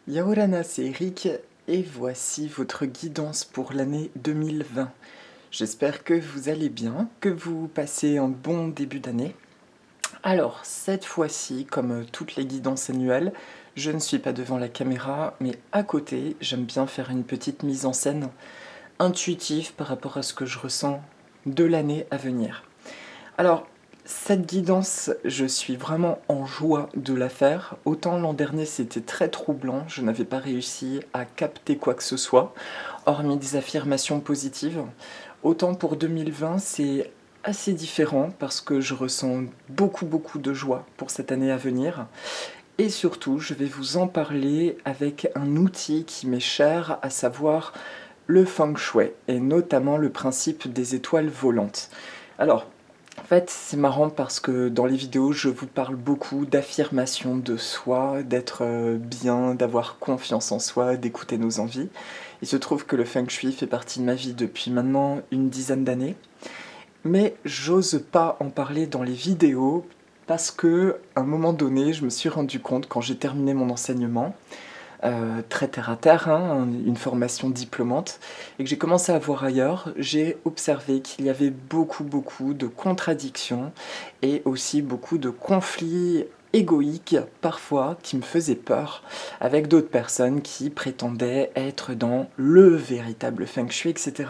Yaorana, c'est Eric et voici votre guidance pour l'année 2020. J'espère que vous allez bien, que vous passez un bon début d'année. Alors, cette fois-ci, comme toutes les guidances annuelles, je ne suis pas devant la caméra, mais à côté, j'aime bien faire une petite mise en scène intuitive par rapport à ce que je ressens de l'année à venir. Alors, cette guidance, je suis vraiment en joie de la faire. Autant l'an dernier, c'était très troublant, je n'avais pas réussi à capter quoi que ce soit, hormis des affirmations positives. Autant pour 2020, c'est assez différent parce que je ressens beaucoup de joie pour cette année à venir. Et surtout, je vais vous en parler avec un outil qui m'est cher, à savoir le feng shui, et notamment le principe des étoiles volantes. Alors, en fait, c'est marrant parce que dans les vidéos, je vous parle beaucoup d'affirmation de soi, d'être bien, d'avoir confiance en soi, d'écouter nos envies. Il se trouve que le feng shui fait partie de ma vie depuis maintenant une dizaine d'années. Mais j'ose pas en parler dans les vidéos parce que, à un moment donné, je me suis rendu compte quand j'ai terminé mon enseignement, très terre à terre, hein, une formation diplômante, et que j'ai commencé à voir ailleurs, j'ai observé qu'il y avait beaucoup de contradictions et aussi beaucoup de conflits égoïques parfois qui me faisaient peur avec d'autres personnes qui prétendaient être dans le véritable feng shui, etc.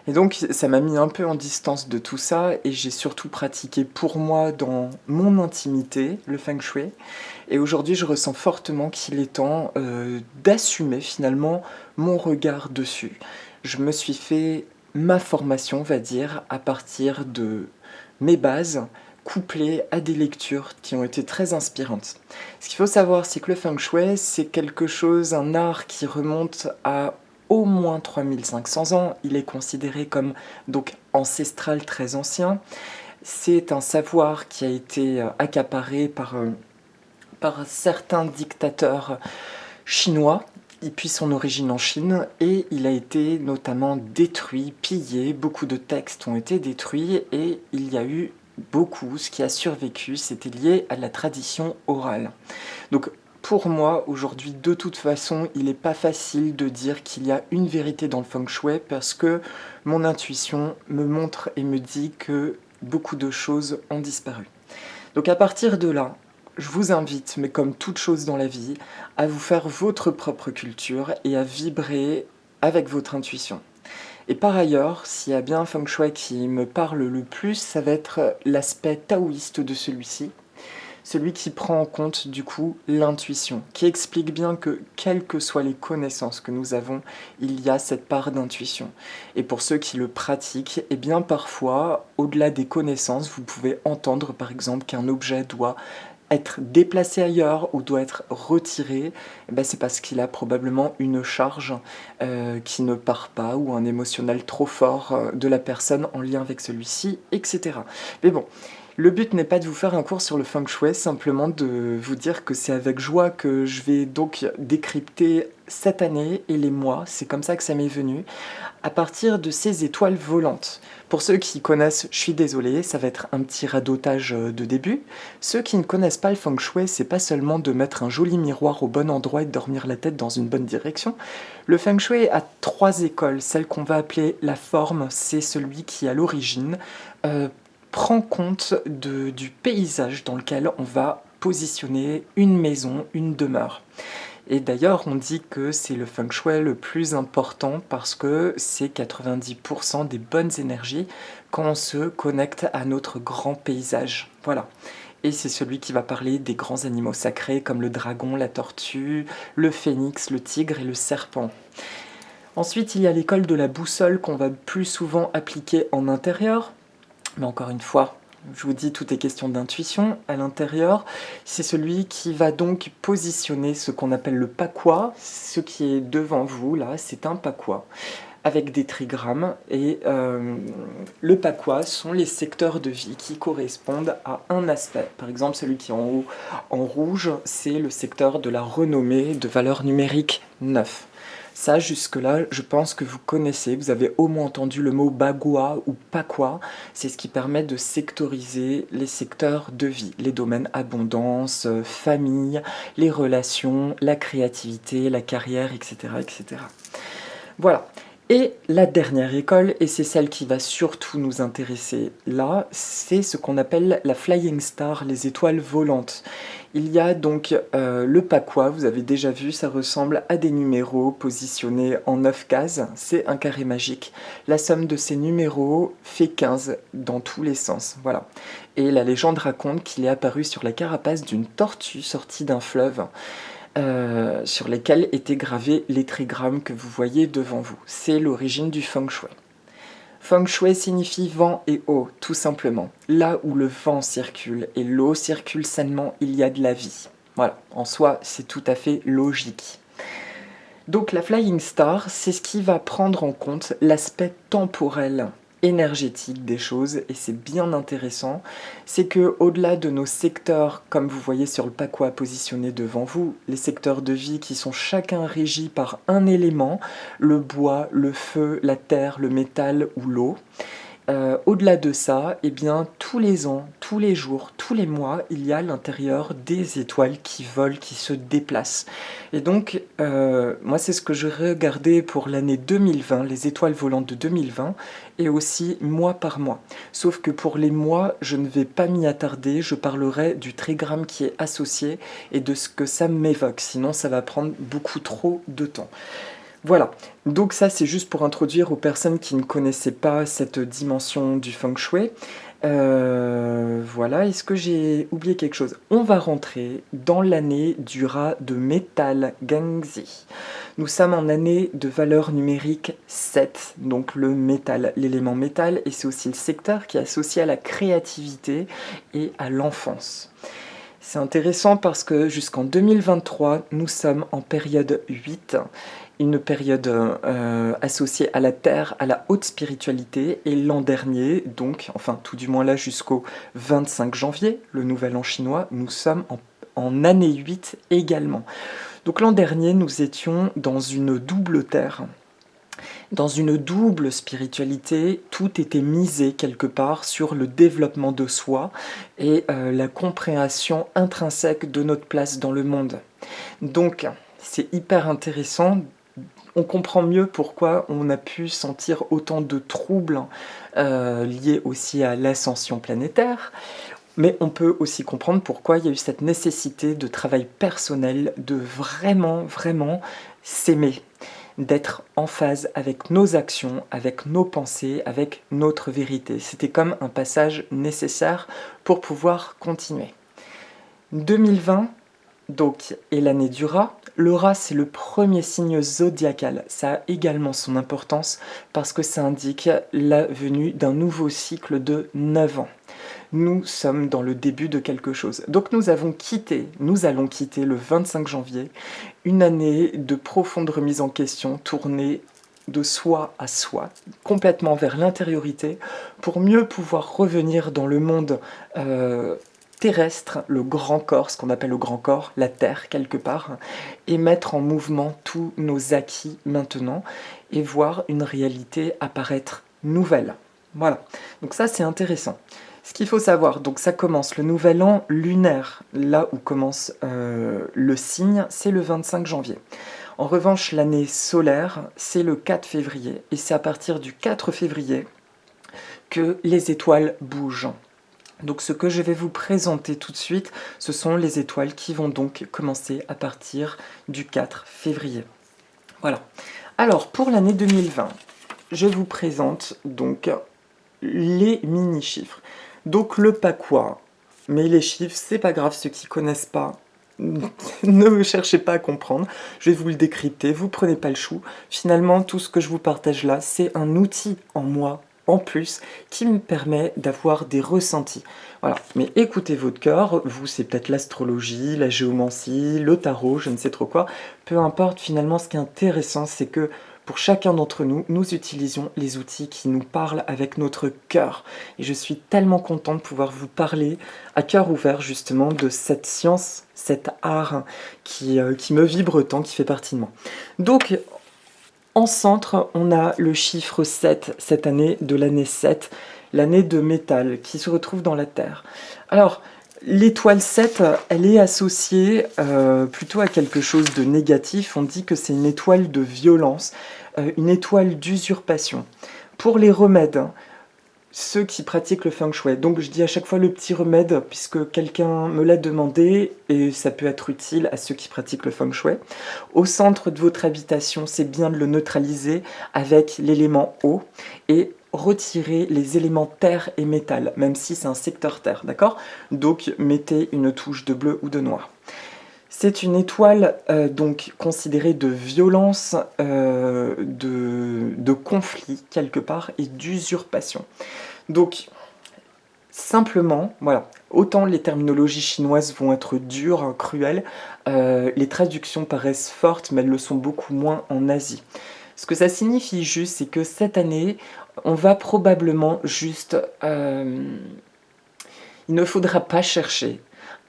Et donc ça m'a mis un peu en distance de tout ça et j'ai surtout pratiqué pour moi dans mon intimité le feng shui. Et aujourd'hui je ressens fortement qu'il est temps d'assumer finalement mon regard dessus. Je me suis fait ma formation, on va dire, à partir de mes bases couplées à des lectures qui ont été très inspirantes. Ce qu'il faut savoir, c'est que le feng shui, c'est quelque chose, un art qui remonte à au moins 3500 ans. Il est considéré comme donc ancestral, très ancien. C'est un savoir qui a été accaparé par certains dictateurs chinois. Il puise son origine en Chine et il a été notamment détruit, pillé. Beaucoup de textes ont été détruits et il y a eu ce qui a survécu, c'était lié à la tradition orale. Donc pour moi, aujourd'hui, de toute façon, il n'est pas facile de dire qu'il y a une vérité dans le feng shui parce que mon intuition me montre et me dit que beaucoup de choses ont disparu. Donc à partir de là, je vous invite, mais comme toute chose dans la vie, à vous faire votre propre culture et à vibrer avec votre intuition. Et par ailleurs, s'il y a bien un feng shui qui me parle le plus, ça va être l'aspect taoïste de celui-ci, celui qui prend en compte du coup l'intuition, qui explique bien que quelles que soient les connaissances que nous avons, il y a cette part d'intuition. Et pour ceux qui le pratiquent, eh bien parfois, au-delà des connaissances, vous pouvez entendre par exemple qu'un objet doit être déplacé ailleurs ou doit être retiré, eh ben c'est parce qu'il a probablement une charge qui ne part pas ou un émotionnel trop fort de la personne en lien avec celui-ci, etc. Mais bon, le but n'est pas de vous faire un cours sur le feng shui, simplement de vous dire que c'est avec joie que je vais donc décrypter cette année et les mois, c'est comme ça que ça m'est venu, à partir de ces étoiles volantes. Pour ceux qui connaissent, je suis désolé, ça va être un petit radotage de début. Ceux qui ne connaissent pas le feng shui, c'est pas seulement de mettre un joli miroir au bon endroit et de dormir la tête dans une bonne direction. Le feng shui a trois écoles. Celle qu'on va appeler la forme, c'est celui qui à l'origine prend compte du paysage dans lequel on va positionner une maison, une demeure. Et d'ailleurs, on dit que c'est le feng shui le plus important parce que c'est 90% des bonnes énergies quand on se connecte à notre grand paysage. Voilà. Et c'est celui qui va parler des grands animaux sacrés comme le dragon, la tortue, le phénix, le tigre et le serpent. Ensuite, il y a l'école de la boussole qu'on va plus souvent appliquer en intérieur. Mais encore une fois, je vous dis, tout est question d'intuition. À l'intérieur, c'est celui qui va donc positionner ce qu'on appelle le pakwa. Ce qui est devant vous, là, c'est un pakwa. avec des trigrammes et le pakwa sont les secteurs de vie qui correspondent à un aspect. Par exemple, celui qui est en haut en rouge, c'est le secteur de la renommée de valeur numérique 9. Ça, jusque-là, je pense que vous connaissez, vous avez au moins entendu le mot bagua ou pakwa. C'est ce qui permet de sectoriser les secteurs de vie, les domaines abondance, famille, les relations, la créativité, la carrière, etc., etc. Voilà. Et la dernière école, et c'est celle qui va surtout nous intéresser là, c'est ce qu'on appelle la Flying Star, les étoiles volantes. Il y a donc le pakwa, vous avez déjà vu, ça ressemble à des numéros positionnés en 9 cases, c'est un carré magique. La somme de ces numéros fait 15 dans tous les sens, voilà. Et la légende raconte qu'il est apparu sur la carapace d'une tortue sortie d'un fleuve. Sur lesquels étaient gravés les trigrammes que vous voyez devant vous. C'est l'origine du feng shui. Feng shui signifie vent et eau, tout simplement. Là où le vent circule et l'eau circule sainement, il y a de la vie. Voilà, en soi, c'est tout à fait logique. Donc la Flying Star, c'est ce qui va prendre en compte l'aspect temporel, énergétique des choses, et c'est bien intéressant, c'est que au-delà de nos secteurs, comme vous voyez sur le pakwa positionné devant vous, les secteurs de vie qui sont chacun régis par un élément, le bois, le feu, la terre, le métal ou l'eau, au-delà de ça, eh bien, tous les ans, tous les jours, tous les mois, il y a à l'intérieur des étoiles qui volent, qui se déplacent. Et donc, moi, c'est ce que je regardais pour l'année 2020, les étoiles volantes de 2020, et aussi mois par mois. Sauf que pour les mois, je ne vais pas m'y attarder, je parlerai du trigramme qui est associé et de ce que ça m'évoque, sinon ça va prendre beaucoup trop de temps. Voilà, donc ça c'est juste pour introduire aux personnes qui ne connaissaient pas cette dimension du feng shui. Voilà, est-ce que j'ai oublié quelque chose? On va rentrer dans l'année du rat de métal Gangxi. Nous sommes en année de valeur numérique 7, donc le métal, l'élément métal, et c'est aussi le secteur qui est associé à la créativité et à l'enfance. C'est intéressant parce que jusqu'en 2023, nous sommes en période 8, une période associée à la terre, à la haute spiritualité, et l'an dernier, donc, enfin tout du moins là jusqu'au 25 janvier, le nouvel an chinois, nous sommes en année 8 également. Donc l'an dernier, nous étions dans une double terre, dans une double spiritualité, tout était misé quelque part sur le développement de soi et la compréhension intrinsèque de notre place dans le monde. Donc, c'est hyper intéressant. On comprend mieux pourquoi on a pu sentir autant de troubles liés aussi à l'ascension planétaire. Mais on peut aussi comprendre pourquoi il y a eu cette nécessité de travail personnel, de vraiment, vraiment s'aimer, d'être en phase avec nos actions, avec nos pensées, avec notre vérité. C'était comme un passage nécessaire pour pouvoir continuer. 2020, donc, est l'année du rat. Le rat, c'est le premier signe zodiacal. Ça a également son importance parce que ça indique la venue d'un nouveau cycle de 9 ans. Nous sommes dans le début de quelque chose. Donc nous allons quitter le 25 janvier, une année de profonde remise en question, tournée de soi à soi, complètement vers l'intériorité, pour mieux pouvoir revenir dans le monde terrestre, le grand corps, ce qu'on appelle le grand corps, la Terre quelque part, et mettre en mouvement tous nos acquis maintenant, et voir une réalité apparaître nouvelle. Voilà, donc ça c'est intéressant. Ce qu'il faut savoir, donc ça commence le nouvel an lunaire, là où commence le signe, c'est le 25 janvier. En revanche, l'année solaire, c'est le 4 février, et c'est à partir du 4 février que les étoiles bougent. Donc ce que je vais vous présenter tout de suite, ce sont les étoiles qui vont donc commencer à partir du 4 février. Voilà. Alors pour l'année 2020, je vous présente donc les mini-chiffres. Donc le pakwa, mais les chiffres, c'est pas grave, ceux qui connaissent pas, ne cherchez pas à comprendre, je vais vous le décrypter, vous prenez pas le chou. Finalement, tout ce que je vous partage là, c'est un outil en moi, en plus, qui me permet d'avoir des ressentis. Voilà, mais écoutez votre cœur, vous c'est peut-être l'astrologie, la géomancie, le tarot, je ne sais trop quoi, peu importe, finalement ce qui est intéressant, c'est que pour chacun d'entre nous, nous utilisions les outils qui nous parlent avec notre cœur. Et je suis tellement contente de pouvoir vous parler à cœur ouvert justement de cette science, cet art qui me vibre tant, qui fait partie de moi. Donc, en centre, on a le chiffre 7, cette année de l'année 7, l'année de métal, qui se retrouve dans la Terre. Alors, l'étoile 7, elle est associée plutôt à quelque chose de négatif. On dit que c'est une étoile de violence, une étoile d'usurpation. Pour les remèdes, ceux qui pratiquent le feng shui, donc je dis à chaque fois le petit remède, puisque quelqu'un me l'a demandé, et ça peut être utile à ceux qui pratiquent le feng shui. Au centre de votre habitation, c'est bien de le neutraliser avec l'élément eau, et retirer les éléments terre et métal, même si c'est un secteur terre, d'accord? Donc mettez une touche de bleu ou de noir. C'est une étoile donc considérée de violence, de conflit quelque part et d'usurpation. Donc simplement, voilà, autant les terminologies chinoises vont être dures, cruelles, les traductions paraissent fortes, mais elles le sont beaucoup moins en Asie. Ce que ça signifie juste, c'est que cette année, on va probablement juste... il ne faudra pas chercher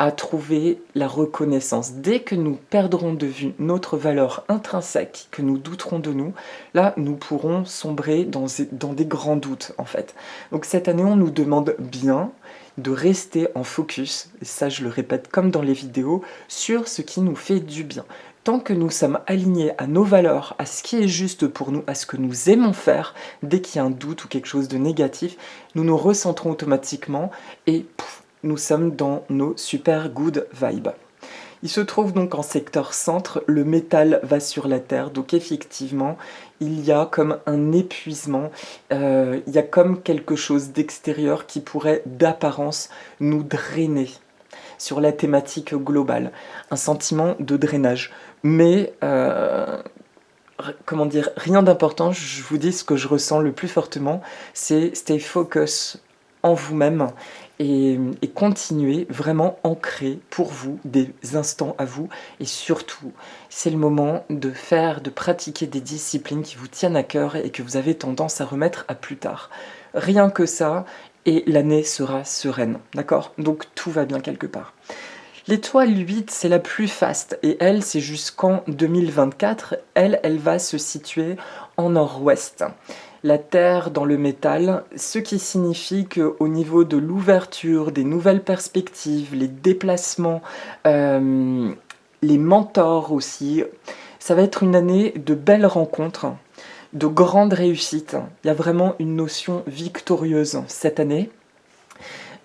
à trouver la reconnaissance. Dès que nous perdrons de vue notre valeur intrinsèque, que nous douterons de nous, là, nous pourrons sombrer dans des grands doutes, en fait. Donc cette année, on nous demande bien de rester en focus, et ça je le répète comme dans les vidéos, sur ce qui nous fait du bien. Tant que nous sommes alignés à nos valeurs, à ce qui est juste pour nous, à ce que nous aimons faire, dès qu'il y a un doute ou quelque chose de négatif, nous nous recentrons automatiquement et pouf, nous sommes dans nos super good vibes. Il se trouve donc en secteur centre, le métal va sur la terre, donc effectivement, il y a comme un épuisement, il y a comme quelque chose d'extérieur qui pourrait d'apparence nous drainer sur la thématique globale, un sentiment de drainage. Mais, comment dire, rien d'important, je vous dis ce que je ressens le plus fortement, c'est stay focus en vous-même et continuer vraiment ancrer pour vous des instants à vous. Et surtout, c'est le moment de pratiquer des disciplines qui vous tiennent à cœur et que vous avez tendance à remettre à plus tard. Rien que ça, et l'année sera sereine, d'accord? Donc tout va bien quelque part. L'étoile 8, c'est la plus faste, et elle, c'est jusqu'en 2024. Elle va se situer en nord-ouest. La Terre dans le métal, ce qui signifie qu'au niveau de l'ouverture, des nouvelles perspectives, les déplacements, les mentors aussi, ça va être une année de belles rencontres, de grandes réussites. Il y a vraiment une notion victorieuse cette année.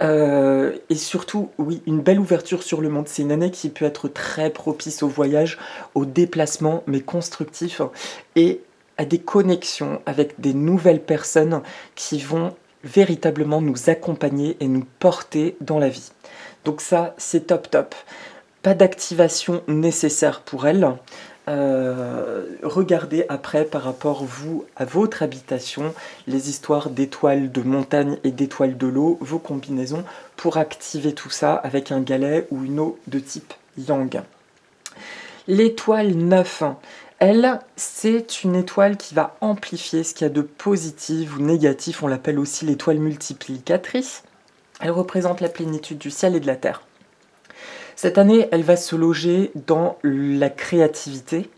Et surtout, oui, une belle ouverture sur le monde. C'est une année qui peut être très propice au voyage, au déplacement, mais constructif, et à des connexions avec des nouvelles personnes qui vont véritablement nous accompagner et nous porter dans la vie. Donc ça, c'est top top. Pas d'activation nécessaire pour elle. Regardez après par rapport à votre habitation, les histoires d'étoiles de montagne et d'étoiles de l'eau, vos combinaisons pour activer tout ça avec un galet ou une eau de type yang. L'étoile 9, elle, c'est une étoile qui va amplifier ce qu'il y a de positif ou négatif, on l'appelle aussi l'étoile multiplicatrice. Elle représente la plénitude du ciel et de la terre. Cette année, elle va se loger dans la créativité.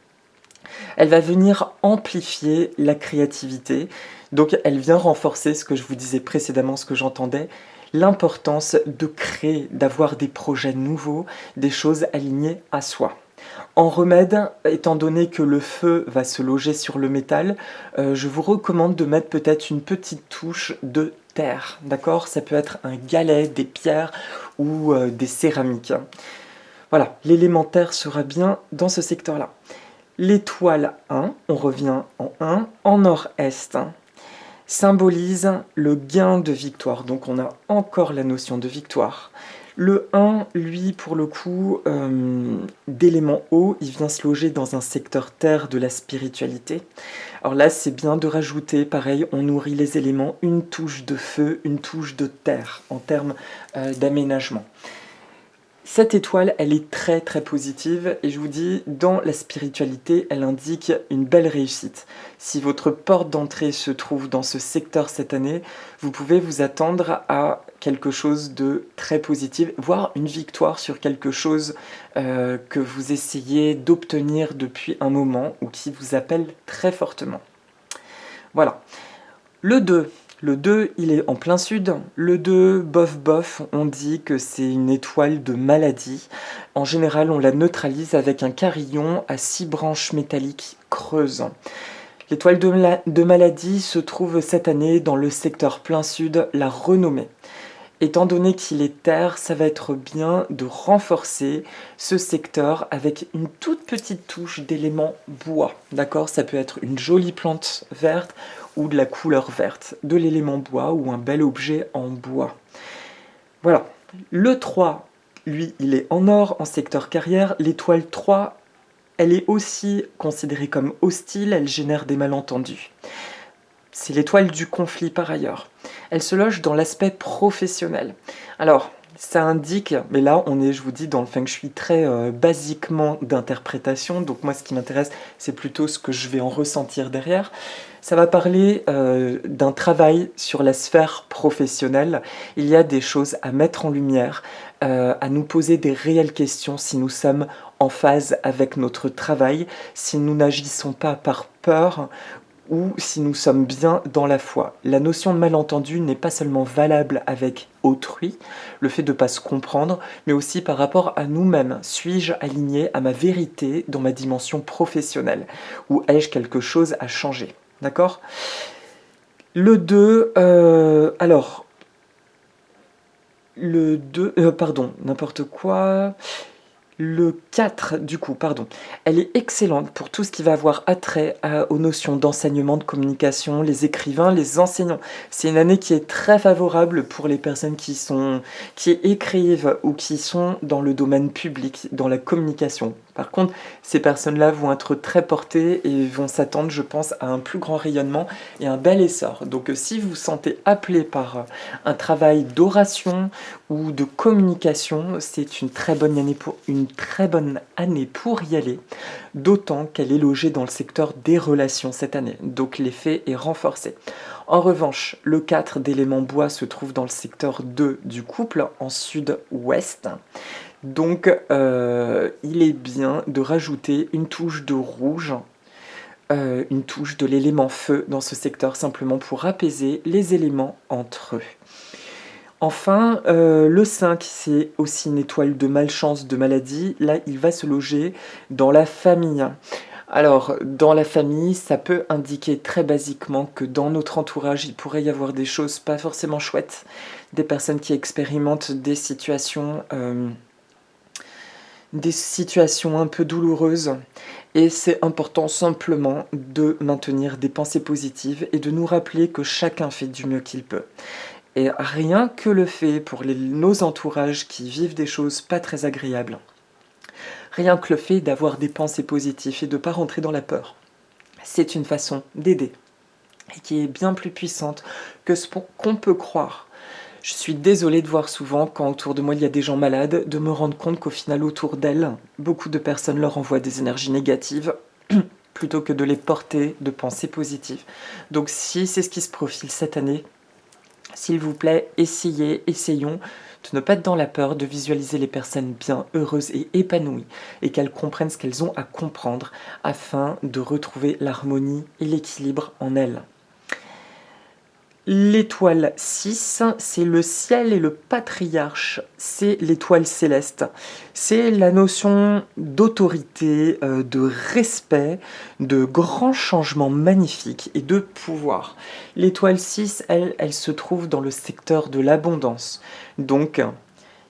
Elle va venir amplifier la créativité. Donc, elle vient renforcer ce que je vous disais précédemment, ce que j'entendais, l'importance de créer, d'avoir des projets nouveaux, des choses alignées à soi. En remède, étant donné que le feu va se loger sur le métal, je vous recommande de mettre peut-être une petite touche de terre, d'accord? Ça peut être un galet, des pierres ou des céramiques. Voilà, l'élémentaire sera bien dans ce secteur-là. L'étoile 1, on revient en 1, en nord-est, symbolise le gain de victoire. Donc on a encore la notion de victoire. Le 1, lui, pour le coup, d'élément eau, il vient se loger dans un secteur terre de la spiritualité. Alors là, c'est bien de rajouter, pareil, on nourrit les éléments, une touche de feu, une touche de terre, en termes d'aménagement. Cette étoile, elle est très très positive et je vous dis, dans la spiritualité, elle indique une belle réussite. Si votre porte d'entrée se trouve dans ce secteur cette année, vous pouvez vous attendre à quelque chose de très positif, voire une victoire sur quelque chose que vous essayez d'obtenir depuis un moment ou qui vous appelle très fortement. Voilà. Le 2. Le 2, il est en plein sud. Le 2, bof bof, on dit que c'est une étoile de maladie. En général, on la neutralise avec un carillon à 6 branches métalliques creuses. L'étoile de maladie se trouve cette année dans le secteur plein sud, la renommée. Étant donné qu'il est terre, ça va être bien de renforcer ce secteur avec une toute petite touche d'élément bois. D'accord? Ça peut être une jolie plante verte ou de la couleur verte, de l'élément bois ou un bel objet en bois. Voilà. Le 3, lui, il est en or, en secteur carrière. L'étoile 3, elle est aussi considérée comme hostile, elle génère des malentendus. C'est l'étoile du conflit par ailleurs. Elle se loge dans l'aspect professionnel. Alors, ça indique, mais là on est, je vous dis, dans le feng shui très basiquement d'interprétation, donc moi ce qui m'intéresse, c'est plutôt ce que je vais en ressentir derrière. Ça va parler d'un travail sur la sphère professionnelle. Il y a des choses à mettre en lumière, à nous poser des réelles questions si nous sommes en phase avec notre travail, si nous n'agissons pas par peur ou si nous sommes bien dans la foi. La notion de malentendu n'est pas seulement valable avec autrui, le fait de ne pas se comprendre, mais aussi par rapport à nous-mêmes. Suis-je aligné à ma vérité dans ma dimension professionnelle? Ou ai-je quelque chose à changer? D'accord? Le 2, le 2, pardon, n'importe quoi. Le 4, du coup, pardon, elle est excellente pour tout ce qui va avoir attrait aux notions d'enseignement, de communication, les écrivains, les enseignants. C'est une année qui est très favorable pour les personnes qui écrivent ou qui sont dans le domaine public, dans la communication. Par contre, ces personnes-là vont être très portées et vont s'attendre, je pense, à un plus grand rayonnement et un bel essor. Donc si vous vous sentez appelé par un travail d'oration ou de communication, c'est une très bonne année pour y aller, d'autant qu'elle est logée dans le secteur des relations cette année. Donc l'effet est renforcé. En revanche, le 4 d'éléments bois se trouve dans le secteur 2 du couple, en sud-ouest. Donc, il est bien de rajouter une touche de rouge, une touche de l'élément feu dans ce secteur, simplement pour apaiser les éléments entre eux. Enfin, le 5, c'est aussi une étoile de malchance, de maladie. Là, il va se loger dans la famille. Alors, dans la famille, ça peut indiquer très basiquement que dans notre entourage, il pourrait y avoir des choses pas forcément chouettes, des personnes qui expérimentent des situations un peu douloureuses. Et c'est important simplement de maintenir des pensées positives et de nous rappeler que chacun fait du mieux qu'il peut. Et rien que le fait pour nos entourages qui vivent des choses pas très agréables, rien que le fait d'avoir des pensées positives et de ne pas rentrer dans la peur, c'est une façon d'aider et qui est bien plus puissante que ce qu'on peut croire. Je suis désolée de voir souvent, quand autour de moi il y a des gens malades, de me rendre compte qu'au final autour d'elles, beaucoup de personnes leur envoient des énergies négatives plutôt que de les porter de pensées positives. Donc si c'est ce qui se profile cette année, s'il vous plaît, essayons de ne pas être dans la peur, de visualiser les personnes bien, heureuses et épanouies, et qu'elles comprennent ce qu'elles ont à comprendre afin de retrouver l'harmonie et l'équilibre en elles. L'étoile 6, c'est le ciel et le patriarche, c'est l'étoile céleste. C'est la notion d'autorité, de respect, de grands changements magnifiques et de pouvoir. L'étoile 6, elle se trouve dans le secteur de l'abondance. Donc,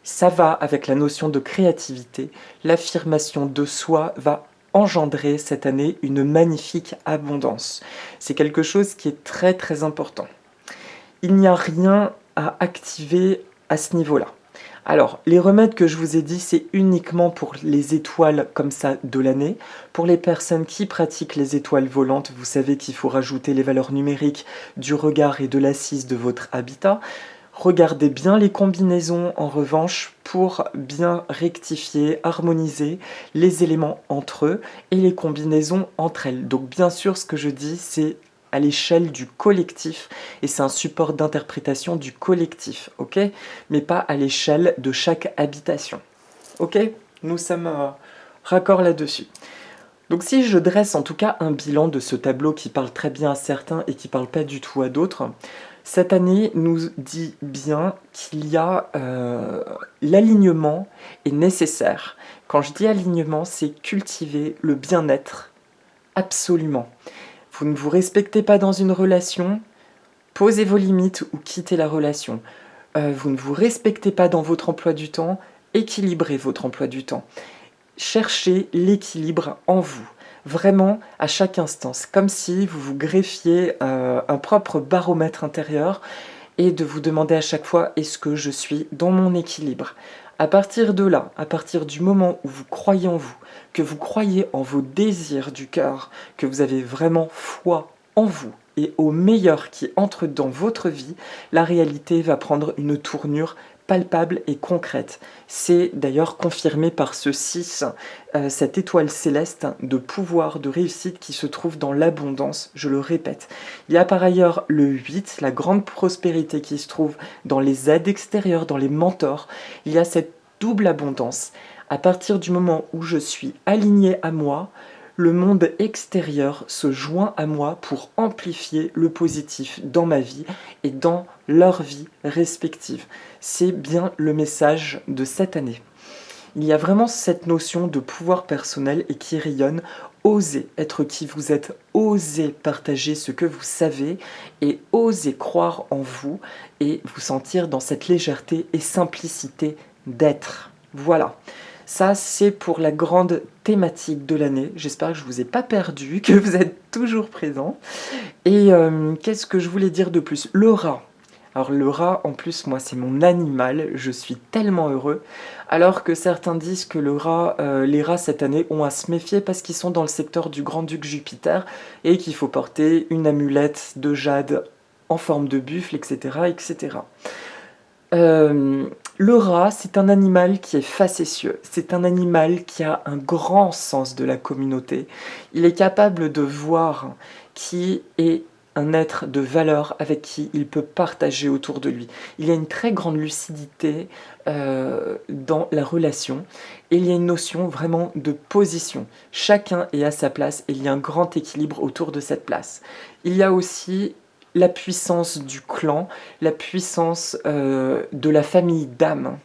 ça va avec la notion de créativité. L'affirmation de soi va engendrer cette année une magnifique abondance. C'est quelque chose qui est très très important. Il n'y a rien à activer à ce niveau-là. Alors, les remèdes que je vous ai dit, c'est uniquement pour les étoiles comme ça de l'année. Pour les personnes qui pratiquent les étoiles volantes, vous savez qu'il faut rajouter les valeurs numériques du regard et de l'assise de votre habitat. Regardez bien les combinaisons en revanche pour bien rectifier, harmoniser les éléments entre eux et les combinaisons entre elles. Donc bien sûr, ce que je dis, c'est à l'échelle du collectif et c'est un support d'interprétation du collectif, ok? Mais pas à l'échelle de chaque habitation, ok? Nous sommes raccords là-dessus. Donc si je dresse en tout cas un bilan de ce tableau qui parle très bien à certains et qui parle pas du tout à d'autres, cette année nous dit bien qu'il y a l'alignement est nécessaire. Quand je dis alignement, c'est cultiver le bien-être, absolument. Vous ne vous respectez pas dans une relation, posez vos limites ou quittez la relation. Vous ne vous respectez pas dans votre emploi du temps, équilibrez votre emploi du temps. Cherchez l'équilibre en vous, vraiment à chaque instant. C'est comme si vous vous greffiez un propre baromètre intérieur et de vous demander à chaque fois est-ce que je suis dans mon équilibre. À partir de là, à partir du moment où vous croyez en vous, que vous croyez en vos désirs du cœur, que vous avez vraiment foi en vous et au meilleur qui entre dans votre vie, la réalité va prendre une tournure palpable et concrète. C'est d'ailleurs confirmé par ce 6, cette étoile céleste de pouvoir, de réussite qui se trouve dans l'abondance, je le répète. Il y a par ailleurs le 8, la grande prospérité qui se trouve dans les aides extérieures, dans les mentors. Il y a cette double abondance. À partir du moment où je suis aligné à moi, le monde extérieur se joint à moi pour amplifier le positif dans ma vie et dans leur vie respective. C'est bien le message de cette année. Il y a vraiment cette notion de pouvoir personnel et qui rayonne. Osez être qui vous êtes, osez partager ce que vous savez et osez croire en vous et vous sentir dans cette légèreté et simplicité d'être. Voilà. Ça, c'est pour la grande thématique de l'année. J'espère que je ne vous ai pas perdu, que vous êtes toujours présent. Et qu'est-ce que je voulais dire de plus? Le rat. Alors le rat, en plus, moi, c'est mon animal. Je suis tellement heureux. Alors que certains disent que les rats, cette année, ont à se méfier parce qu'ils sont dans le secteur du Grand-Duc Jupiter et qu'il faut porter une amulette de jade en forme de buffle, etc., etc. Le rat, c'est un animal qui est facétieux, c'est un animal qui a un grand sens de la communauté. Il est capable de voir qui est un être de valeur avec qui il peut partager autour de lui. Il y a une très grande lucidité dans la relation et il y a une notion vraiment de position. Chacun est à sa place et il y a un grand équilibre autour de cette place. Il y a aussi la puissance du clan, la puissance de la famille d'âme.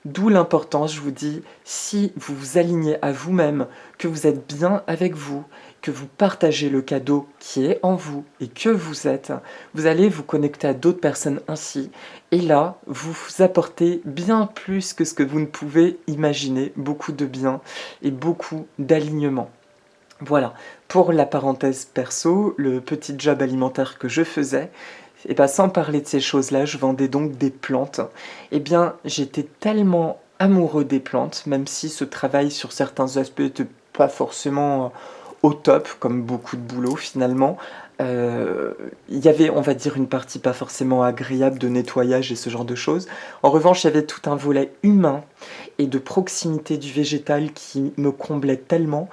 D'où l'importance, je vous dis, si vous vous alignez à vous-même, que vous êtes bien avec vous, que vous partagez le cadeau qui est en vous et que vous êtes, vous allez vous connecter à d'autres personnes ainsi. Et là, vous vous apportez bien plus que ce que vous ne pouvez imaginer, beaucoup de bien et beaucoup d'alignement. Voilà, pour la parenthèse perso, le petit job alimentaire que je faisais, et bien sans parler de ces choses-là, je vendais donc des plantes. Et bien, j'étais tellement amoureux des plantes, même si ce travail sur certains aspects n'était pas forcément au top, comme beaucoup de boulot finalement. Il y avait, on va dire, une partie pas forcément agréable de nettoyage et ce genre de choses. En revanche, il y avait tout un volet humain et de proximité du végétal qui me comblait tellement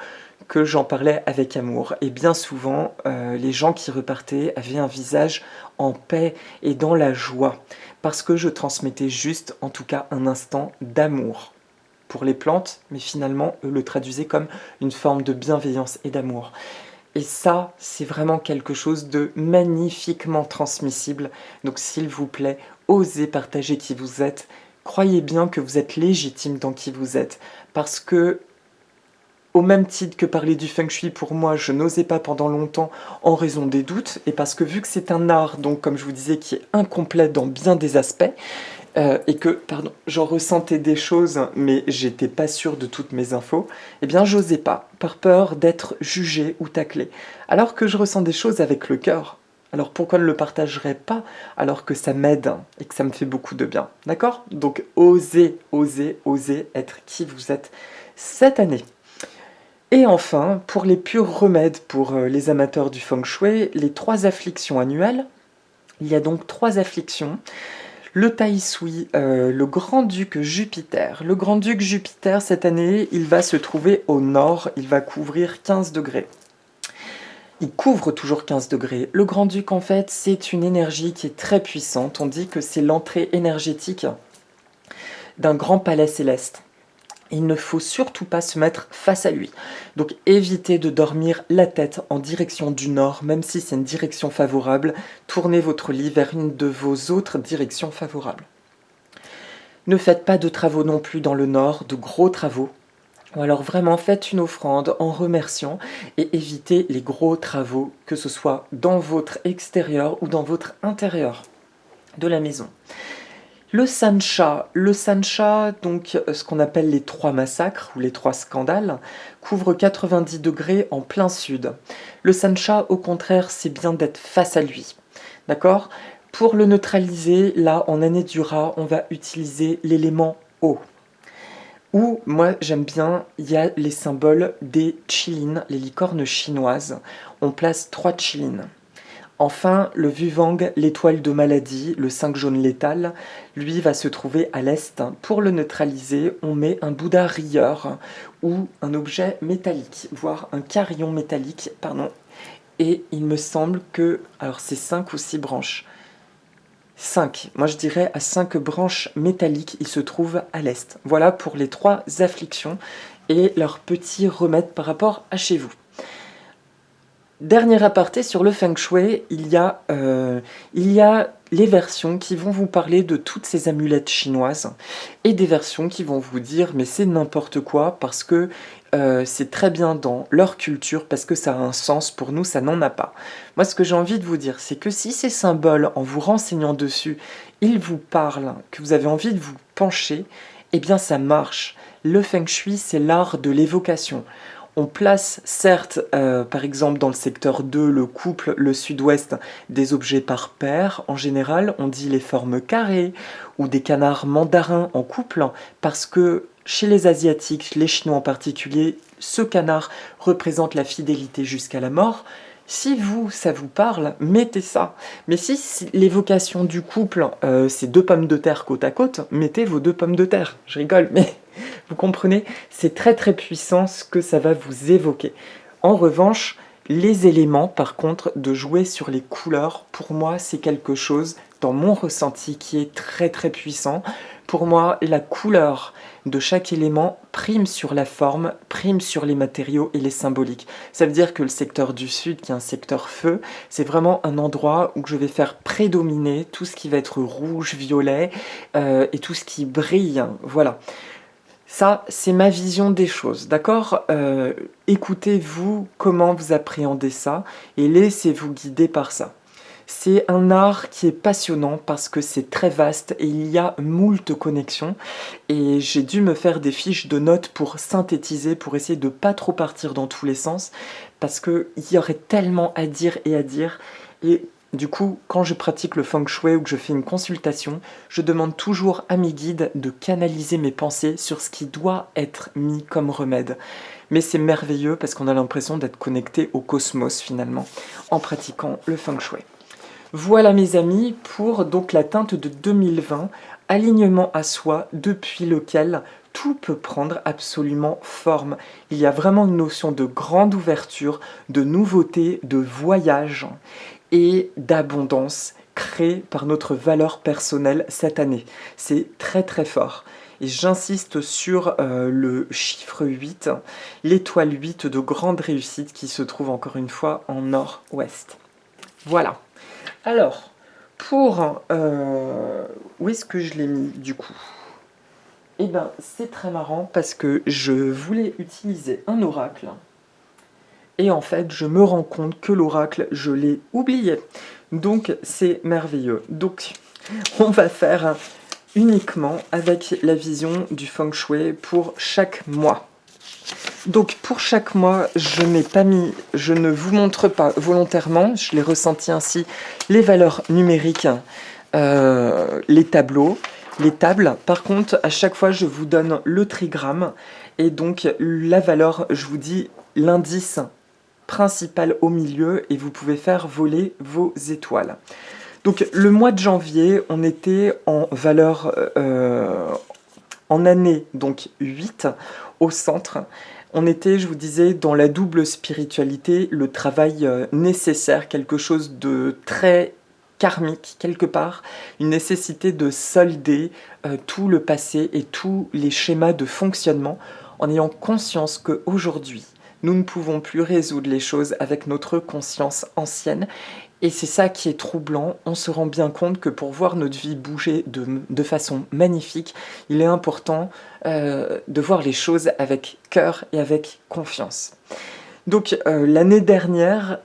que j'en parlais avec amour. Et bien souvent, les gens qui repartaient avaient un visage en paix et dans la joie, parce que je transmettais juste, en tout cas, un instant d'amour pour les plantes, mais finalement, eux le traduisaient comme une forme de bienveillance et d'amour. Et ça, c'est vraiment quelque chose de magnifiquement transmissible. Donc s'il vous plaît, osez partager qui vous êtes. Croyez bien que vous êtes légitime dans qui vous êtes, parce que au même titre que parler du feng shui, pour moi, je n'osais pas pendant longtemps en raison des doutes, et parce que vu que c'est un art, donc comme je vous disais, qui est incomplet dans bien des aspects, et que, j'en ressentais des choses, mais j'étais pas sûr de toutes mes infos, eh bien j'osais pas, par peur d'être jugé ou taclé. Alors que je ressens des choses avec le cœur, alors pourquoi ne le partagerais pas alors que ça m'aide et que ça me fait beaucoup de bien, d'accord? Donc osez, osez, osez être qui vous êtes cette année. Et enfin, pour les purs remèdes pour les amateurs du feng shui, les 3 afflictions annuelles. Il y a donc 3 afflictions. Le Tai Sui, le grand-duc Jupiter. Le grand-duc Jupiter, cette année, il va se trouver au nord, il va couvrir 15 degrés. Il couvre toujours 15 degrés. Le grand-duc, en fait, c'est une énergie qui est très puissante. On dit que c'est l'entrée énergétique d'un grand palais céleste. Il ne faut surtout pas se mettre face à lui. Donc évitez de dormir la tête en direction du nord, même si c'est une direction favorable. Tournez votre lit vers une de vos autres directions favorables. Ne faites pas de travaux non plus dans le nord, de gros travaux. Ou alors vraiment faites une offrande en remerciant et évitez les gros travaux, que ce soit dans votre extérieur ou dans votre intérieur de la maison. Le Sancha, donc ce qu'on appelle les 3 massacres ou les 3 scandales, couvre 90 degrés en plein sud. Le Sancha, au contraire, c'est bien d'être face à lui. D'accord ? Pour le neutraliser, là, en année du rat, on va utiliser l'élément eau. Ou, moi j'aime bien, il y a les symboles des Qilin, les licornes chinoises. On place 3 Qilin. Enfin, le Vuvang, l'étoile de maladie, le 5 jaune létal, lui va se trouver à l'est. Pour le neutraliser, on met un Bouddha rieur ou un objet métallique, voire un carillon métallique, pardon. Et il me semble que, alors c'est 5 ou 6 branches. 5, moi je dirais à 5 branches métalliques, il se trouve à l'est. Voilà pour les 3 afflictions et leurs petits remèdes par rapport à chez vous. Dernier aparté sur le Feng Shui, il y a les versions qui vont vous parler de toutes ces amulettes chinoises et des versions qui vont vous dire mais c'est n'importe quoi parce que c'est très bien dans leur culture, parce que ça a un sens, pour nous ça n'en a pas. Moi ce que j'ai envie de vous dire, c'est que si ces symboles, en vous renseignant dessus, ils vous parlent, que vous avez envie de vous pencher, eh bien ça marche. Le Feng Shui, c'est l'art de l'évocation. On place certes, par exemple dans le secteur 2, le couple, le sud-ouest, des objets par paire. En général, on dit les formes carrées ou des canards mandarins en couple, parce que chez les Asiatiques, les Chinois en particulier, ce canard représente la fidélité jusqu'à la mort. Si vous, ça vous parle, mettez ça. Mais si l'évocation du couple, c'est 2 pommes de terre côte à côte, mettez vos 2 pommes de terre. Je rigole, mais vous comprenez, c'est très très puissant ce que ça va vous évoquer. En revanche, les éléments, par contre, de jouer sur les couleurs, pour moi, c'est quelque chose, dans mon ressenti, qui est très très puissant. Pour moi, la couleur de chaque élément prime sur la forme, prime sur les matériaux et les symboliques. Ça veut dire que le secteur du sud, qui est un secteur feu, c'est vraiment un endroit où je vais faire prédominer tout ce qui va être rouge, violet et tout ce qui brille. Voilà. Ça, c'est ma vision des choses, d'accord ? Écoutez-vous comment vous appréhendez ça et laissez-vous guider par ça. C'est un art qui est passionnant parce que c'est très vaste et il y a moult connexions. Et j'ai dû me faire des fiches de notes pour synthétiser, pour essayer de ne pas trop partir dans tous les sens, parce qu'il y aurait tellement à dire et à dire. Et du coup, quand je pratique le Feng Shui ou que je fais une consultation, je demande toujours à mes guides de canaliser mes pensées sur ce qui doit être mis comme remède. Mais c'est merveilleux parce qu'on a l'impression d'être connecté au cosmos finalement, en pratiquant le Feng Shui. Voilà mes amis pour donc la teinte de 2020, alignement à soi depuis lequel tout peut prendre absolument forme. Il y a vraiment une notion de grande ouverture, de nouveauté, de voyage et d'abondance créée par notre valeur personnelle cette année. C'est très très fort. Et j'insiste sur le chiffre 8, l'étoile 8 de grande réussite qui se trouve encore une fois en nord-ouest. Voilà. Alors, pour... où est-ce que je l'ai mis du coup ? Eh bien, c'est très marrant parce que je voulais utiliser un oracle. Et en fait, je me rends compte que l'oracle, je l'ai oublié. Donc, c'est merveilleux. Donc, on va faire uniquement avec la vision du Feng Shui pour chaque mois. Donc pour chaque mois, je ne vous montre pas volontairement, je l'ai ressenti ainsi, les valeurs numériques, les tableaux, les tables. Par contre, à chaque fois, je vous donne le trigramme et donc la valeur, je vous dis l'indice principal au milieu et vous pouvez faire voler vos étoiles. Donc le mois de janvier, on était en valeur en année donc 8 au centre. On était, je vous disais, dans la double spiritualité, le travail nécessaire, quelque chose de très karmique quelque part, une nécessité de solder tout le passé et tous les schémas de fonctionnement en ayant conscience qu'aujourd'hui, nous ne pouvons plus résoudre les choses avec notre conscience ancienne. Et c'est ça qui est troublant. On se rend bien compte que pour voir notre vie bouger de façon magnifique, il est important de voir les choses avec cœur et avec confiance. Donc l'année dernière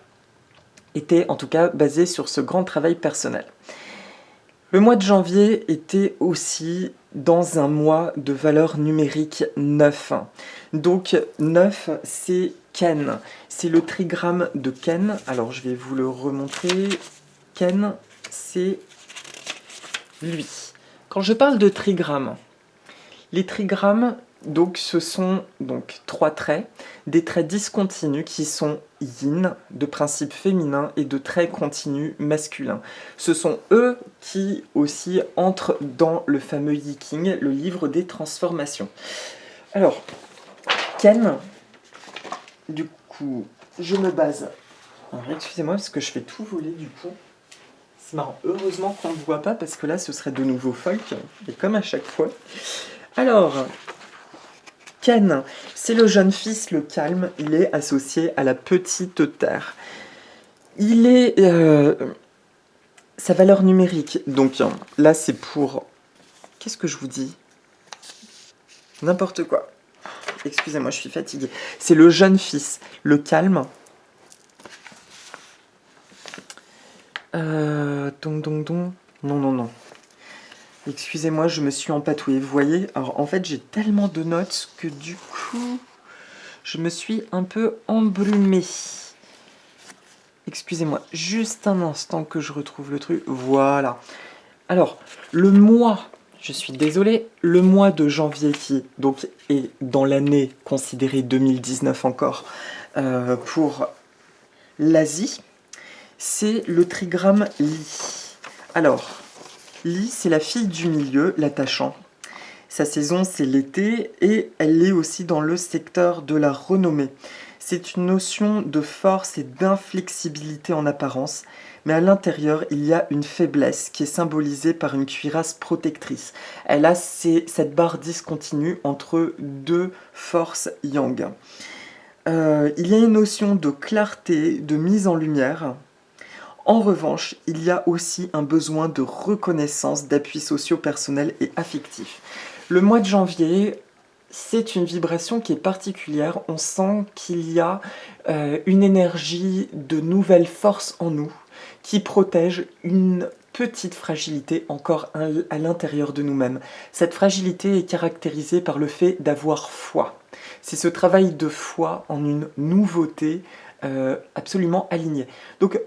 était en tout cas basée sur ce grand travail personnel. Le mois de janvier était aussi dans un mois de valeur numérique 9. Donc 9, c'est Ken. C'est le trigramme de Ken. Alors je vais vous le remontrer. Ken, c'est lui. Quand je parle de trigramme, les trigrammes, donc, ce sont donc 3 traits, des traits discontinus qui sont yin, de principe féminin, et de traits continus masculins. Ce sont eux qui aussi entrent dans le fameux Yiking, le livre des transformations. Alors, Ken, du coup, je me base. Alors, excusez-moi parce que je fais tout voler du coup. C'est marrant. Heureusement qu'on ne le voit pas parce que là, ce serait de nouveau folk, et comme à chaque fois. Alors, Ken, c'est le jeune fils, le calme, il est associé à la petite terre. Il est... sa valeur numérique, donc là c'est pour... Qu'est-ce que je vous dis? N'importe quoi. Excusez-moi, je suis fatiguée. C'est le jeune fils, le calme. Non. Excusez-moi, je me suis empatouée. Vous voyez, alors en fait, j'ai tellement de notes que du coup, je me suis un peu embrumée. Excusez-moi, juste un instant que je retrouve le truc. Voilà. Alors, le mois, je suis désolée, le mois de janvier qui donc est dans l'année considérée 2019 encore pour l'Asie, c'est le trigramme Li. Alors, Li, c'est la fille du milieu, l'attachant. Sa saison, c'est l'été et elle est aussi dans le secteur de la renommée. C'est une notion de force et d'inflexibilité en apparence, mais à l'intérieur, il y a une faiblesse qui est symbolisée par une cuirasse protectrice. Elle a cette barre discontinue entre deux forces yang. Il y a une notion de clarté, de mise en lumière. En revanche, il y a aussi un besoin de reconnaissance, d'appui socio-personnel et affectif. Le mois de janvier, c'est une vibration qui est particulière. On sent qu'il y a une énergie de nouvelle force en nous qui protège une petite fragilité encore à l'intérieur de nous-mêmes. Cette fragilité est caractérisée par le fait d'avoir foi. C'est ce travail de foi en une nouveauté absolument alignée. Donc,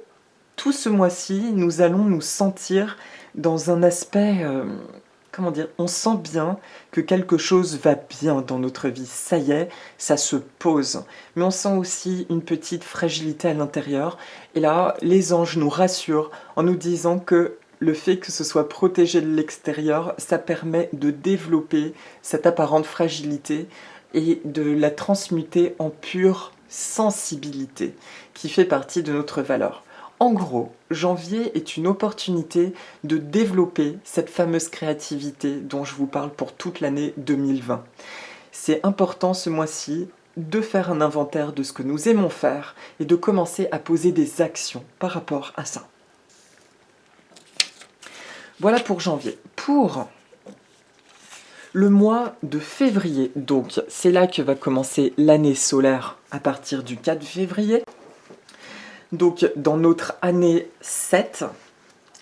tout ce mois-ci, nous allons nous sentir dans un aspect, comment dire, on sent bien que quelque chose va bien dans notre vie. Ça y est, ça se pose. Mais on sent aussi une petite fragilité à l'intérieur. Et là, les anges nous rassurent en nous disant que le fait que ce soit protégé de l'extérieur, ça permet de développer cette apparente fragilité et de la transmuter en pure sensibilité qui fait partie de notre valeur. En gros, janvier est une opportunité de développer cette fameuse créativité dont je vous parle pour toute l'année 2020. C'est important ce mois-ci de faire un inventaire de ce que nous aimons faire et de commencer à poser des actions par rapport à ça. Voilà pour janvier. Pour le mois de février, donc c'est là que va commencer l'année solaire à partir du 4 février. Donc, dans notre année 7,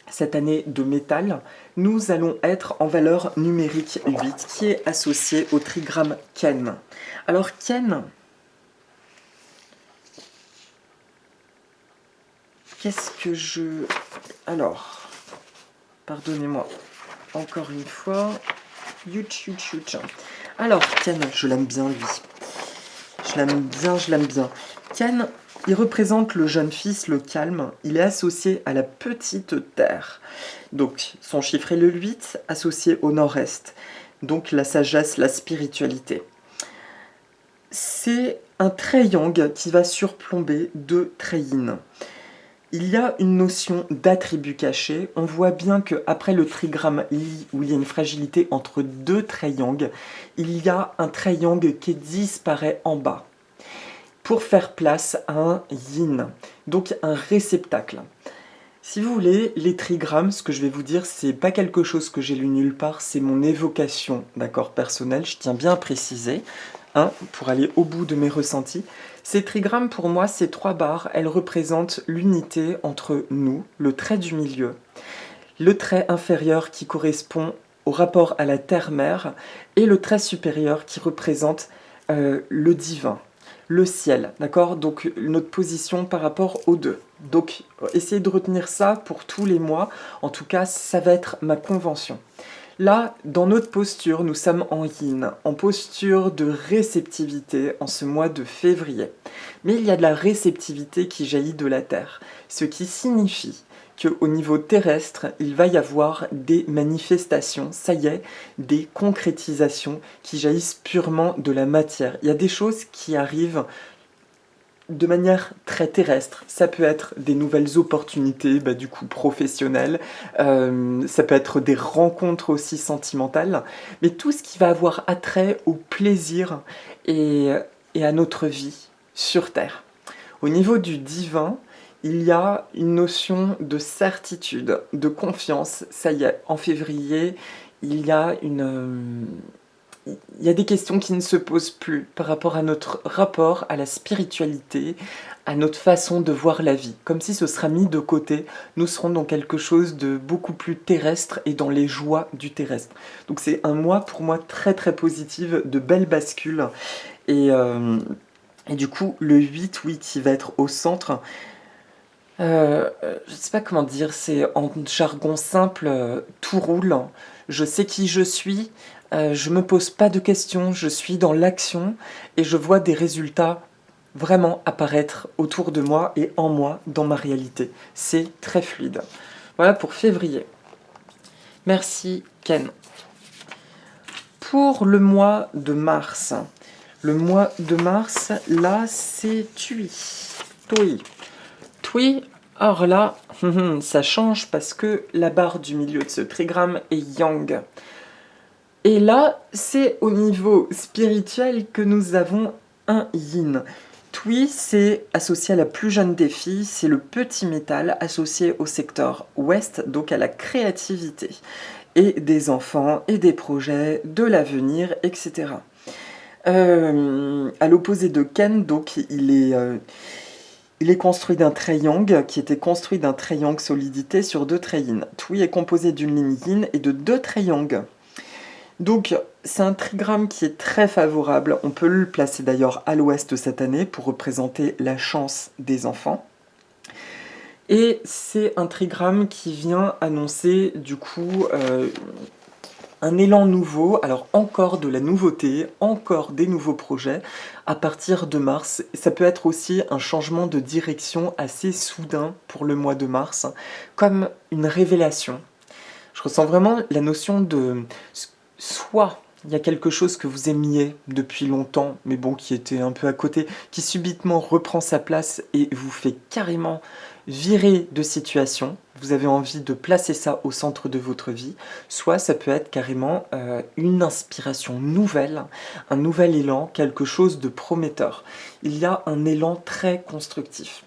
cette année de métal, nous allons être en valeur numérique 8, qui est associée au trigramme Ken. Alors, Ken, qu'est-ce que je... Alors, pardonnez-moi, encore une fois. Alors, Ken, je l'aime bien, lui. Je l'aime bien. Ken, il représente le jeune fils, le calme. Il est associé à la petite terre. Donc, son chiffre est le 8, associé au nord-est. Donc, la sagesse, la spiritualité. C'est un triangle qui va surplomber deux treilles. Il y a une notion d'attribut caché. On voit bien qu'après le trigramme Li, où il y a une fragilité entre deux triangles, il y a un triangle qui disparaît en bas pour faire place à un yin, donc un réceptacle. Si vous voulez, les trigrammes, ce que je vais vous dire, c'est pas quelque chose que j'ai lu nulle part, c'est mon évocation, d'accord, personnelle, je tiens bien à préciser, pour aller au bout de mes ressentis. Ces trigrammes, pour moi, ces 3 barres, elles représentent l'unité entre nous, le trait du milieu, le trait inférieur qui correspond au rapport à la terre-mère, et le trait supérieur qui représente le divin, le ciel, d'accord? Donc notre position par rapport aux deux. Donc essayez de retenir ça pour tous les mois, en tout cas ça va être ma convention. Là, dans notre posture, nous sommes en yin, en posture de réceptivité en ce mois de février. Mais il y a de la réceptivité qui jaillit de la Terre, ce qui signifie qu'au niveau terrestre, il va y avoir des manifestations, ça y est, des concrétisations qui jaillissent purement de la matière. Il y a des choses qui arrivent de manière très terrestre. Ça peut être des nouvelles opportunités, du coup professionnelles, ça peut être des rencontres aussi sentimentales, mais tout ce qui va avoir attrait au plaisir et à notre vie sur Terre. Au niveau du divin, il y a une notion de certitude, de confiance. Ça y est, en février, il y a des questions qui ne se posent plus par rapport à notre rapport à la spiritualité, à notre façon de voir la vie. Comme si ce sera mis de côté, nous serons dans quelque chose de beaucoup plus terrestre et dans les joies du terrestre. Donc c'est un mois pour moi très très positif, de belles bascules. Et du coup, le 8, oui, qui va être au centre, je ne sais pas comment dire, c'est en jargon simple, tout roule. Je sais qui je suis, je me pose pas de questions, je suis dans l'action et je vois des résultats vraiment apparaître autour de moi et en moi, dans ma réalité. C'est très fluide. Voilà pour février. Merci Ken. Pour le mois de mars, là c'est Tui. Tui, or là, ça change parce que la barre du milieu de ce trigramme est yang. Et là, c'est au niveau spirituel que nous avons un yin. Tui, c'est associé à la plus jeune des filles, c'est le petit métal associé au secteur ouest, donc à la créativité, et des enfants, et des projets, de l'avenir, etc. À l'opposé de Ken, donc il est construit d'un triangle qui était construit d'un triangle solidité sur 2 traits yin. Tui est composé d'une ligne yin et de 2 triangles. Donc c'est un trigramme qui est très favorable. On peut le placer d'ailleurs à l'ouest cette année pour représenter la chance des enfants. Et c'est un trigramme qui vient annoncer du coup un élan nouveau, alors encore de la nouveauté, encore des nouveaux projets à partir de mars. Ça peut être aussi un changement de direction assez soudain pour le mois de mars, comme une révélation. Je ressens vraiment la notion de soit il y a quelque chose que vous aimiez depuis longtemps, mais bon, qui était un peu à côté, qui subitement reprend sa place et vous fait carrément virer de situation. Vous avez envie de placer ça au centre de votre vie. Soit ça peut être carrément une inspiration nouvelle, un nouvel élan, quelque chose de prometteur. Il y a un élan très constructif.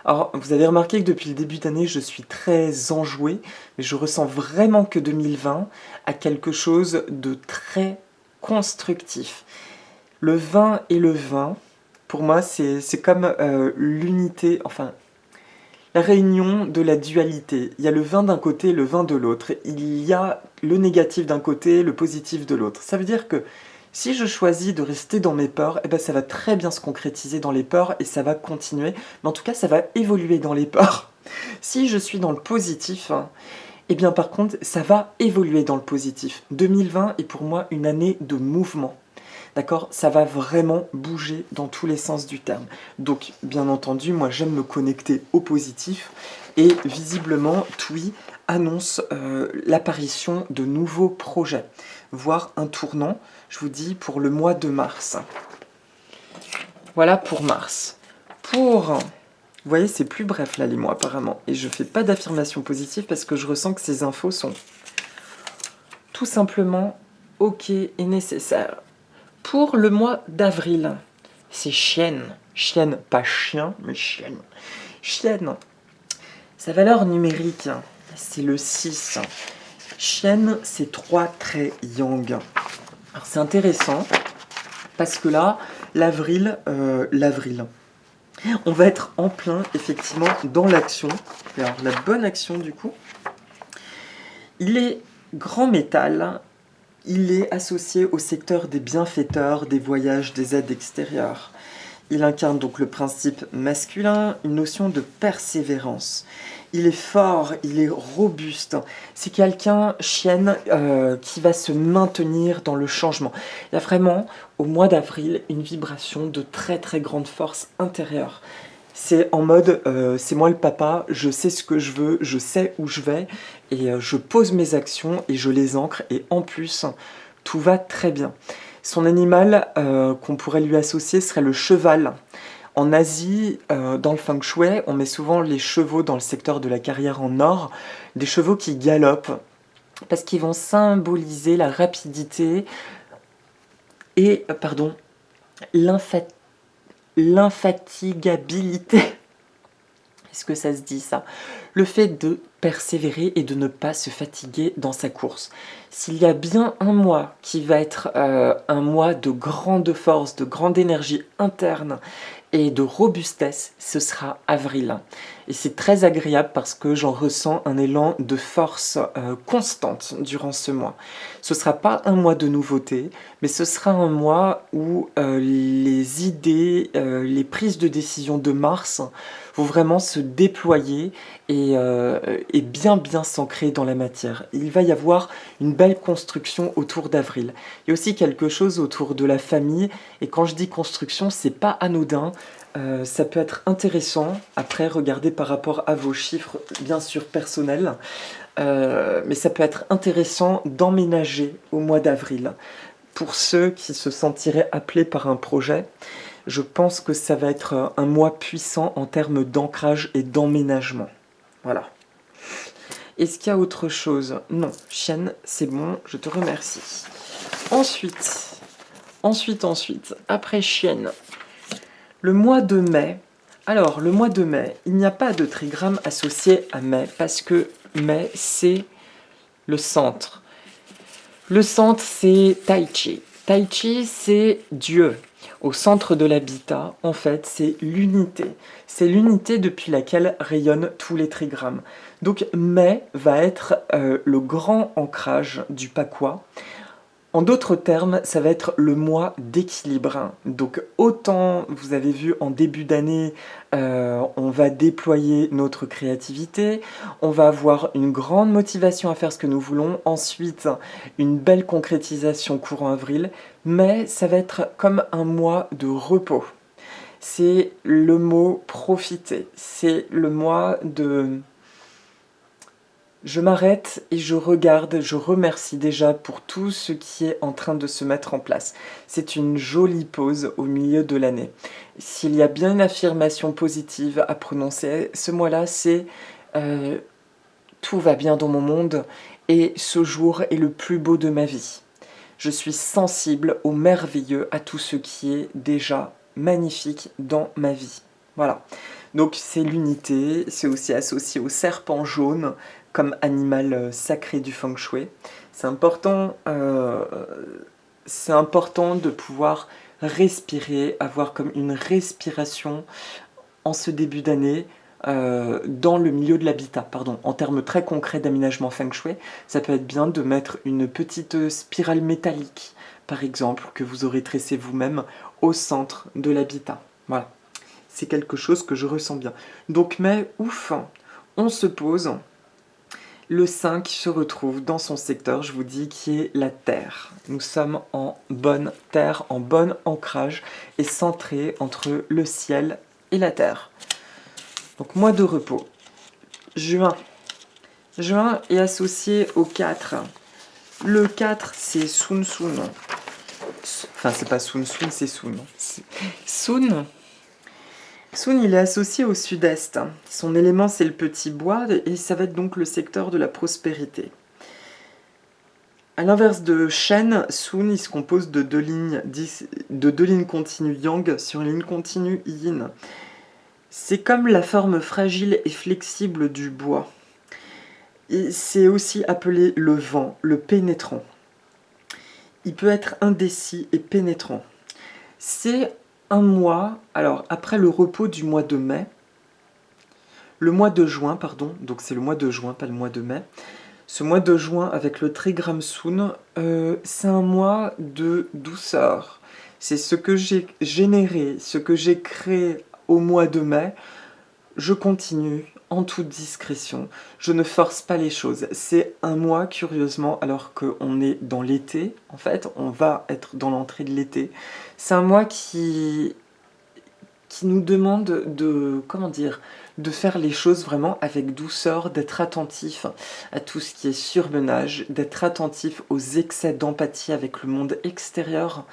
Alors, vous avez remarqué que depuis le début d'année, je suis très enjoué, mais je ressens vraiment que 2020 a quelque chose de très constructif. Le vin et le vin, pour moi, c'est comme l'unité, enfin, la réunion de la dualité. Il y a le vin d'un côté et le vin de l'autre. Il y a le négatif d'un côté et le positif de l'autre. Ça veut dire que si je choisis de rester dans mes peurs, ça va très bien se concrétiser dans les peurs et ça va continuer. Mais en tout cas, ça va évoluer dans les peurs. Si je suis dans le positif, par contre, ça va évoluer dans le positif. 2020 est pour moi une année de mouvement. d'accord? Ça va vraiment bouger dans tous les sens du terme. Donc, bien entendu, moi, j'aime me connecter au positif. Et visiblement, TUI annonce l'apparition de nouveaux projets, voire un tournant, je vous dis, pour le mois de mars. Voilà pour mars. Vous voyez, c'est plus bref là les mois apparemment. Et je fais pas d'affirmation positive parce que je ressens que ces infos sont tout simplement ok et nécessaires. Pour le mois d'avril, c'est chienne. Chienne, pas chien, mais chienne. Chienne. Sa valeur numérique, c'est le 6. Chienne, c'est 3 traits yang. Alors c'est intéressant parce que là, l'avril, on va être en plein, effectivement, dans l'action. Alors, la bonne action, du coup, il est grand métal, il est associé au secteur des bienfaiteurs, des voyages, des aides extérieures. Il incarne donc le principe masculin, une notion de persévérance. Il est fort, il est robuste. C'est quelqu'un, chienne, qui va se maintenir dans le changement. Il y a vraiment, au mois d'avril, une vibration de très très grande force intérieure. C'est en mode, c'est moi le papa, je sais ce que je veux, je sais où je vais, et je pose mes actions et je les ancre, et en plus, tout va très bien. Son animal qu'on pourrait lui associer serait le cheval. En Asie, dans le feng shui, on met souvent les chevaux dans le secteur de la carrière en or, des chevaux qui galopent, parce qu'ils vont symboliser la rapidité et, l'infatigabilité. Est-ce que ça se dit ça? Le fait de persévérer et de ne pas se fatiguer dans sa course. S'il y a bien un mois qui va être un mois de grande force, de grande énergie interne et de robustesse, ce sera avril. Et c'est très agréable parce que j'en ressens un élan de force constante durant ce mois. Ce ne sera pas un mois de nouveauté, mais ce sera un mois où les idées, les prises de décision de mars vont vraiment se déployer et bien s'ancrer dans la matière. Il va y avoir une belle construction autour d'avril. Il y a aussi quelque chose autour de la famille, et quand je dis construction, c'est pas anodin. Ça peut être intéressant, après regarder par rapport à vos chiffres, bien sûr personnels, mais ça peut être intéressant d'emménager au mois d'avril. Pour ceux qui se sentiraient appelés par un projet, je pense que ça va être un mois puissant en termes d'ancrage et d'emménagement. Voilà. Est-ce qu'il y a autre chose? Non, chienne, c'est bon, je te remercie. Ensuite, après chienne, le mois de mai. Alors, le mois de mai, il n'y a pas de trigramme associé à mai, parce que mai, c'est le centre. Le centre, c'est Tai Chi. Tai Chi, c'est Dieu. Au centre de l'habitat, en fait, c'est l'unité. C'est l'unité depuis laquelle rayonnent tous les trigrammes. Donc, mai va être le grand ancrage du Pakwa. En d'autres termes, ça va être le mois d'équilibre. Donc autant, vous avez vu en début d'année, on va déployer notre créativité, on va avoir une grande motivation à faire ce que nous voulons, ensuite une belle concrétisation courant avril, mais ça va être comme un mois de repos. C'est le mot profiter, c'est le mois de... Je m'arrête et je regarde, je remercie déjà pour tout ce qui est en train de se mettre en place. C'est une jolie pause au milieu de l'année. S'il y a bien une affirmation positive à prononcer, ce mois-là, c'est tout va bien dans mon monde et ce jour est le plus beau de ma vie. Je suis sensible au merveilleux, à tout ce qui est déjà magnifique dans ma vie. Voilà. Donc c'est l'unité, c'est aussi associé au serpent jaune comme animal sacré du feng shui. C'est important de pouvoir respirer, avoir comme une respiration en ce début d'année dans le milieu de l'habitat. Pardon. En termes très concrets d'aménagement feng shui, ça peut être bien de mettre une petite spirale métallique, par exemple, que vous aurez tressée vous-même au centre de l'habitat. Voilà. C'est quelque chose que je ressens bien. Donc, mais ouf, on se pose. Le 5 se retrouve dans son secteur, je vous dis, qui est la Terre. Nous sommes en bonne Terre, en bon ancrage et centré entre le ciel et la Terre. Donc mois de repos. Juin. Juin est associé au 4. Le 4, c'est Sun Sun. Enfin, c'est pas Sun Sun, c'est Sun. Sun. Sun, il est associé au sud-est. Son élément, c'est le petit bois, et ça va être donc le secteur de la prospérité. À l'inverse de Shen, Sun, il se compose de deux lignes continues Yang sur une ligne continue Yin. C'est comme la forme fragile et flexible du bois. C'est aussi appelé le vent, le pénétrant. Il peut être indécis et pénétrant. C'est un mois, alors après le repos du mois de mai, le mois de juin, pardon, donc c'est le mois de juin, pas le mois de mai. Ce mois de juin avec le trigramme Sun, c'est un mois de douceur. C'est ce que j'ai généré, ce que j'ai créé au mois de mai. Je continue en toute discrétion. Je ne force pas les choses. C'est un mois, curieusement, alors qu'on est dans l'été, en fait, on va être dans l'entrée de l'été. C'est un mois qui nous demande de faire les choses vraiment avec douceur, d'être attentif à tout ce qui est surmenage, d'être attentif aux excès d'empathie avec le monde extérieur.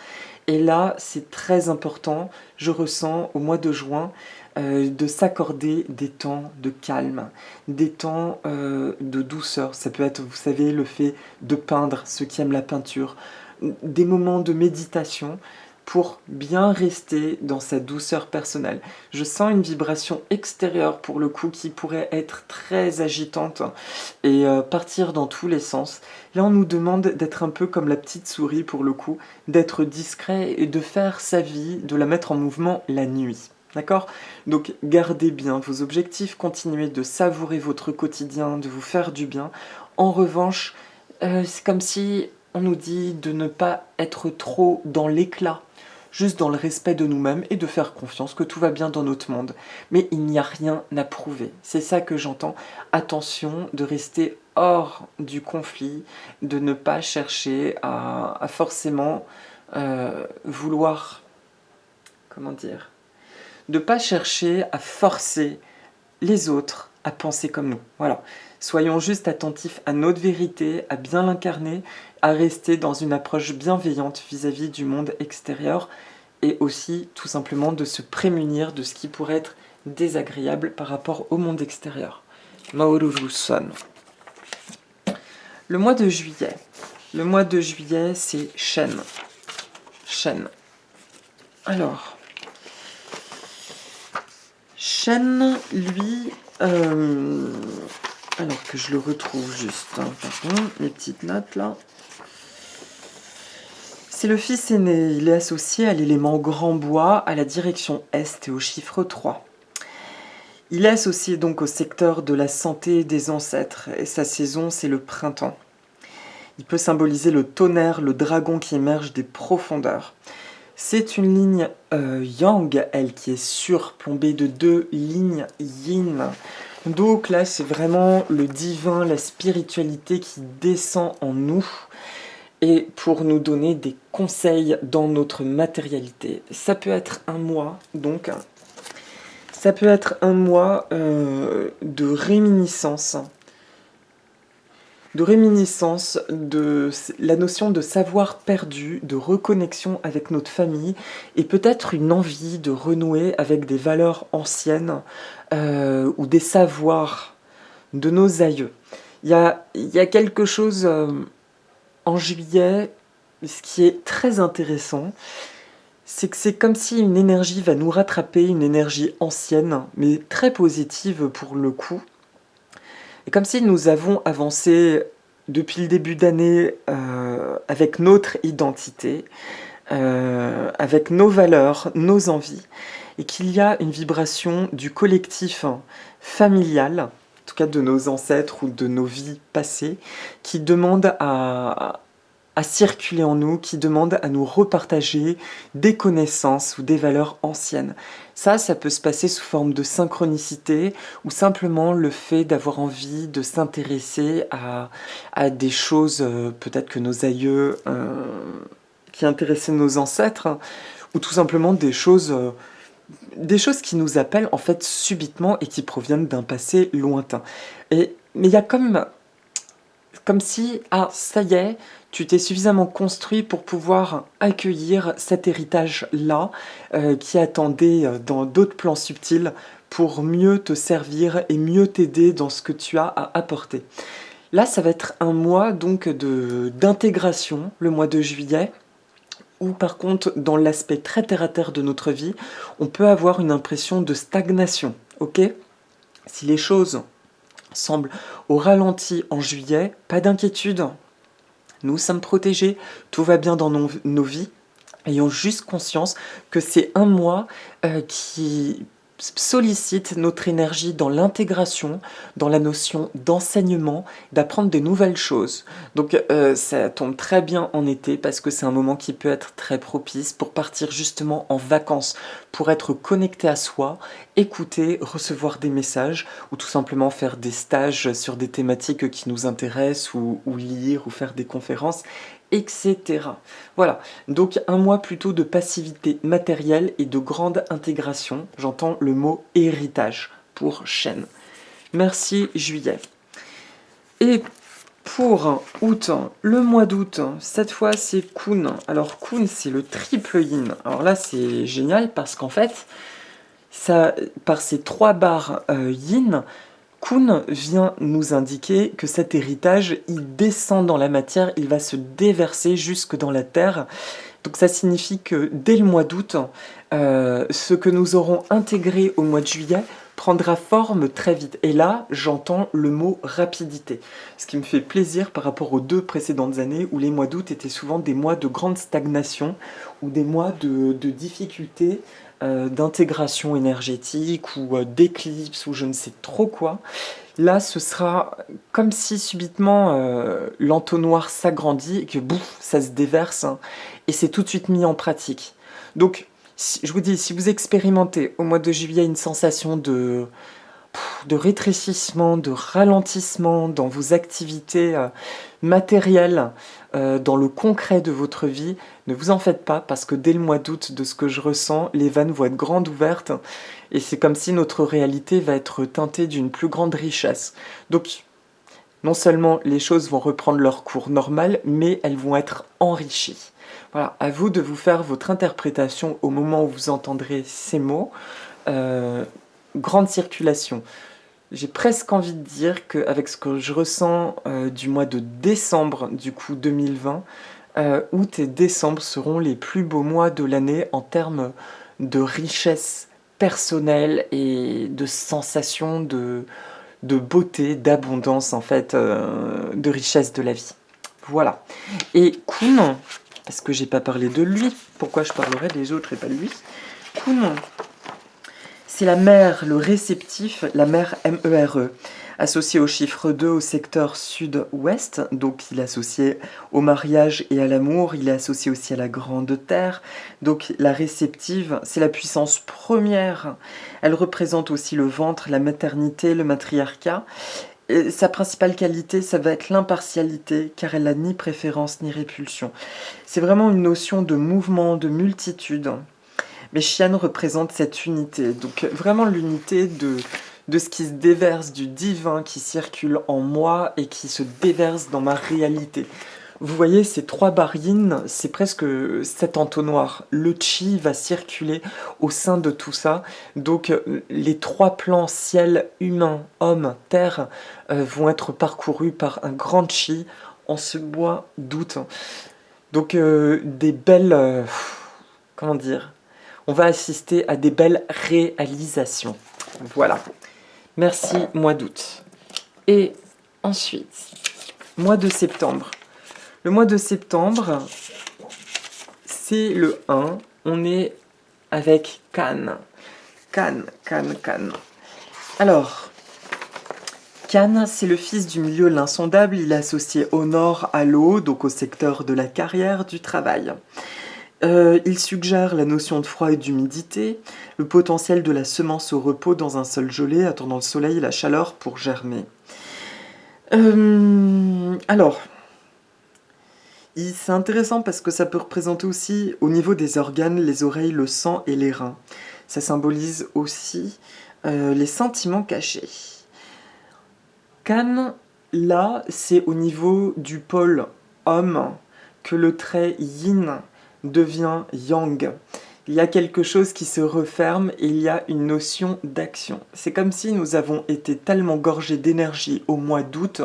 Et là, c'est très important, je ressens au mois de juin, de s'accorder des temps de calme, des temps de douceur. Ça peut être, vous savez, le fait de peindre, ceux qui aiment la peinture, des moments de méditation pour bien rester dans sa douceur personnelle. Je sens une vibration extérieure pour le coup qui pourrait être très agitante et partir dans tous les sens. Là, on nous demande d'être un peu comme la petite souris pour le coup, d'être discret et de faire sa vie, de la mettre en mouvement la nuit. D'accord? Donc gardez bien vos objectifs, continuez de savourer votre quotidien, de vous faire du bien. En revanche, c'est comme si on nous dit de ne pas être trop dans l'éclat, juste dans le respect de nous-mêmes et de faire confiance que tout va bien dans notre monde. Mais il n'y a rien à prouver. C'est ça que j'entends. Attention de rester hors du conflit, de ne pas chercher à forcément vouloir, comment dire, de ne pas chercher à forcer les autres à penser comme nous. Voilà. Soyons juste attentifs à notre vérité, à bien l'incarner, à rester dans une approche bienveillante vis-à-vis du monde extérieur et aussi tout simplement de se prémunir de ce qui pourrait être désagréable par rapport au monde extérieur. Maoru-san. Le mois de juillet. Le mois de juillet, c'est Shen. Shen. Alors, Shen, lui, alors que je le retrouve juste, pardon, mes petites notes là. C'est le fils aîné, il est associé à l'élément grand bois, à la direction Est et au chiffre 3. Il est associé donc au secteur de la santé des ancêtres, et sa saison c'est le printemps. Il peut symboliser le tonnerre, le dragon qui émerge des profondeurs. C'est une ligne yang, elle, qui est surplombée de 2 lignes yin. Donc là, c'est vraiment le divin, la spiritualité qui descend en nous et pour nous donner des conseils dans notre matérialité. Ça peut être un mois, donc, ça peut être un mois de réminiscence. De la notion de savoir perdu, de reconnexion avec notre famille et peut-être une envie de renouer avec des valeurs anciennes ou des savoirs de nos aïeux. Il y a quelque chose en juillet, ce qui est très intéressant, c'est que c'est comme si une énergie va nous rattraper, une énergie ancienne, mais très positive pour le coup. Et comme si nous avons avancé depuis le début d'année avec notre identité, avec nos valeurs, nos envies, et qu'il y a une vibration du collectif familial, en tout cas de nos ancêtres ou de nos vies passées, qui demande à à circuler en nous, qui demande à nous repartager des connaissances ou des valeurs anciennes. Ça peut se passer sous forme de synchronicité ou simplement le fait d'avoir envie de s'intéresser à des choses, peut-être que nos aïeux, qui intéressaient nos ancêtres, hein, ou tout simplement des choses qui nous appellent en fait subitement et qui proviennent d'un passé lointain. Mais il y a comme si, ah, ça y est, tu t'es suffisamment construit pour pouvoir accueillir cet héritage-là, qui attendait dans d'autres plans subtils pour mieux te servir et mieux t'aider dans ce que tu as à apporter. Là, ça va être un mois donc d'intégration, le mois de juillet, où par contre, dans l'aspect très terre-à-terre de notre vie, on peut avoir une impression de stagnation, ok? Si les choses semblent au ralenti en juillet, pas d'inquiétude, nous sommes protégés, tout va bien dans nos vies. Ayons juste conscience que c'est un mois qui sollicite notre énergie dans l'intégration, dans la notion d'enseignement, d'apprendre des nouvelles choses. Donc ça tombe très bien en été parce que c'est un moment qui peut être très propice pour partir justement en vacances, pour être connecté à soi, écouter, recevoir des messages ou tout simplement faire des stages sur des thématiques qui nous intéressent ou lire ou faire des conférences, etc. Voilà, donc un mois plutôt de passivité matérielle et de grande intégration. J'entends le mot héritage pour chaîne. Merci juillet. Et pour août, le mois d'août, cette fois c'est Kun. Alors Kun c'est le triple yin. Alors là c'est génial parce qu'en fait, ça, par ces 3 barres yin, Kun vient nous indiquer que cet héritage, il descend dans la matière, il va se déverser jusque dans la terre. Donc ça signifie que dès le mois d'août, ce que nous aurons intégré au mois de juillet prendra forme très vite. Et là, j'entends le mot rapidité. Ce qui me fait plaisir par rapport aux 2 précédentes années où les mois d'août étaient souvent des mois de grande stagnation ou des mois de difficulté, d'intégration énergétique ou d'éclipse ou je ne sais trop quoi. Là, ce sera comme si subitement l'entonnoir s'agrandit et que bouf, ça se déverse, hein, et c'est tout de suite mis en pratique. Donc, je vous dis, si vous expérimentez au mois de juillet une sensation de rétrécissement, de ralentissement dans vos activités matérielles, dans le concret de votre vie, ne vous en faites pas parce que dès le mois d'août, de ce que je ressens, les vannes vont être grandes ouvertes et c'est comme si notre réalité va être teintée d'une plus grande richesse. Donc, non seulement les choses vont reprendre leur cours normal, mais elles vont être enrichies. Voilà, à vous de vous faire votre interprétation au moment où vous entendrez ces mots. Grande circulation. J'ai presque envie de dire qu'avec ce que je ressens du mois de décembre, du coup 2020, août et décembre seront les plus beaux mois de l'année en termes de richesse personnelle et de sensation de beauté, d'abondance en fait, de richesse de la vie. Voilà. Et Kun, parce que j'ai pas parlé de lui, pourquoi je parlerai des autres et pas de lui? Kun, c'est la mer, le réceptif, la mer MERE, associé au chiffre 2 au secteur sud-ouest, donc il est associé au mariage et à l'amour, il est associé aussi à la grande terre, donc la réceptive, c'est la puissance première, elle représente aussi le ventre, la maternité, le matriarcat. Et sa principale qualité, ça va être l'impartialité, car elle n'a ni préférence ni répulsion. C'est vraiment une notion de mouvement, de multitude. Mais Xian représente cette unité, donc vraiment l'unité de ce qui se déverse du divin qui circule en moi et qui se déverse dans ma réalité. Vous voyez, ces 3 barres yin, c'est presque cet entonnoir. Le chi va circuler au sein de tout ça. Donc les 3 plans ciel, humain, homme, terre vont être parcourus par un grand chi en ce mois d'août. Donc des belles... comment dire, on va assister à des belles réalisations. Voilà. Merci, mois d'août. Et ensuite, mois de septembre. Le mois de septembre, c'est le 1. On est avec Cannes. Cannes. Alors, Can, c'est le fils du milieu l'insondable, il est associé au nord, à l'eau, donc au secteur de la carrière, du travail. Il suggère la notion de froid et d'humidité, le potentiel de la semence au repos dans un sol gelé, attendant le soleil et la chaleur pour germer. Alors, c'est intéressant parce que ça peut représenter aussi, au niveau des organes, les oreilles, le sang et les reins. Ça symbolise aussi les sentiments cachés. Can, là, c'est au niveau du pôle homme que le trait yin devient yang. Il y a quelque chose qui se referme et il y a une notion d'action. C'est comme si nous avons été tellement gorgés d'énergie au mois d'août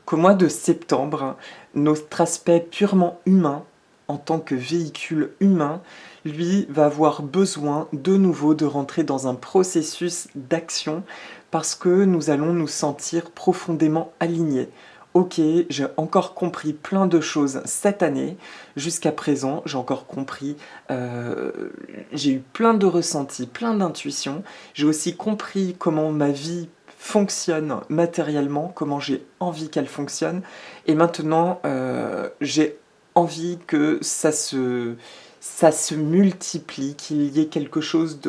qu'au mois de septembre, notre aspect purement humain, en tant que véhicule humain, lui va avoir besoin de nouveau de rentrer dans un processus d'action parce que nous allons nous sentir profondément alignés. Ok, j'ai encore compris plein de choses cette année. Jusqu'à présent, j'ai encore compris, j'ai eu plein de ressentis, plein d'intuitions. J'ai aussi compris comment ma vie fonctionne matériellement, comment j'ai envie qu'elle fonctionne. Et maintenant, j'ai envie que ça se multiplie, qu'il y ait quelque chose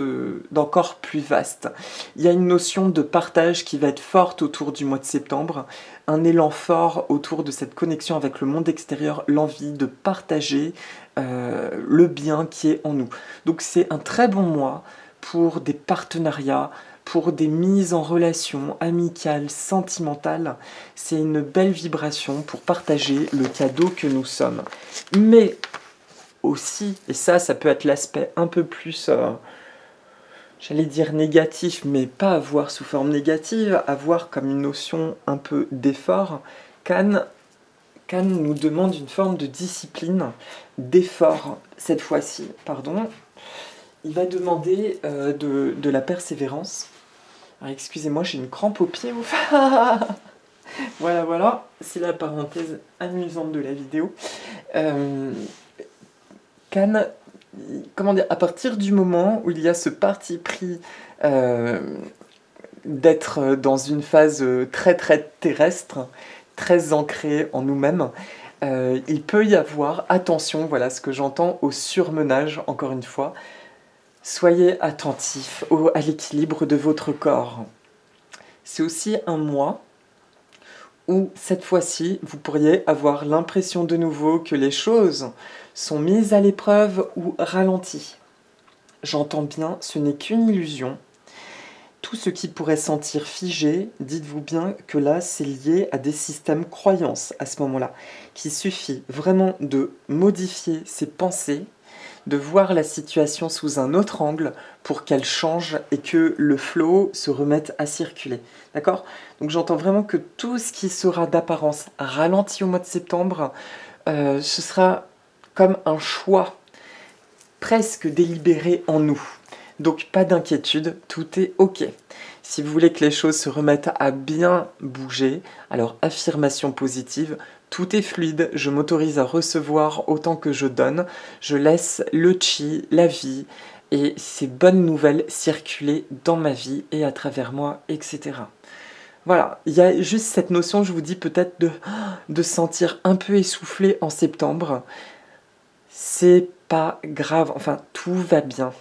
d'encore plus vaste. Il y a une notion de partage qui va être forte autour du mois de septembre, un élan fort autour de cette connexion avec le monde extérieur, l'envie de partager le bien qui est en nous. Donc c'est un très bon mois pour des partenariats, pour des mises en relation amicales, sentimentales. C'est une belle vibration pour partager le cadeau que nous sommes. Mais aussi, et ça peut être l'aspect un peu plus, j'allais dire négatif, mais pas à voir sous forme négative, à voir comme une notion un peu d'effort. Can nous demande une forme de discipline, d'effort, cette fois-ci, pardon. Il va demander de la persévérance. Alors, excusez-moi, j'ai une crampe au pied. Voilà, c'est la parenthèse amusante de la vidéo. Can, comment dire, à partir du moment où il y a ce parti pris d'être dans une phase très très terrestre, très ancrée en nous-mêmes, il peut y avoir, attention, voilà ce que j'entends, au surmenage, encore une fois. Soyez attentifs à l'équilibre de votre corps. C'est aussi un mois où, cette fois-ci, vous pourriez avoir l'impression de nouveau que les choses sont mises à l'épreuve ou ralenties. J'entends bien, ce n'est qu'une illusion. Tout ce qui pourrait sentir figé, dites-vous bien que là, c'est lié à des systèmes croyances à ce moment-là, qu'il suffit vraiment de modifier ses pensées, de voir la situation sous un autre angle pour qu'elle change et que le flow se remette à circuler. D'accord ? Donc j'entends vraiment que tout ce qui sera d'apparence ralenti au mois de septembre, ce sera comme un choix presque délibéré en nous. Donc pas d'inquiétude, tout est ok. Si vous voulez que les choses se remettent à bien bouger, alors affirmation positive, tout est fluide, je m'autorise à recevoir autant que je donne, je laisse le chi, la vie et ces bonnes nouvelles circuler dans ma vie et à travers moi, etc. Voilà, il y a juste cette notion, je vous dis peut-être de sentir un peu essoufflé en septembre. C'est pas grave, enfin tout va bien.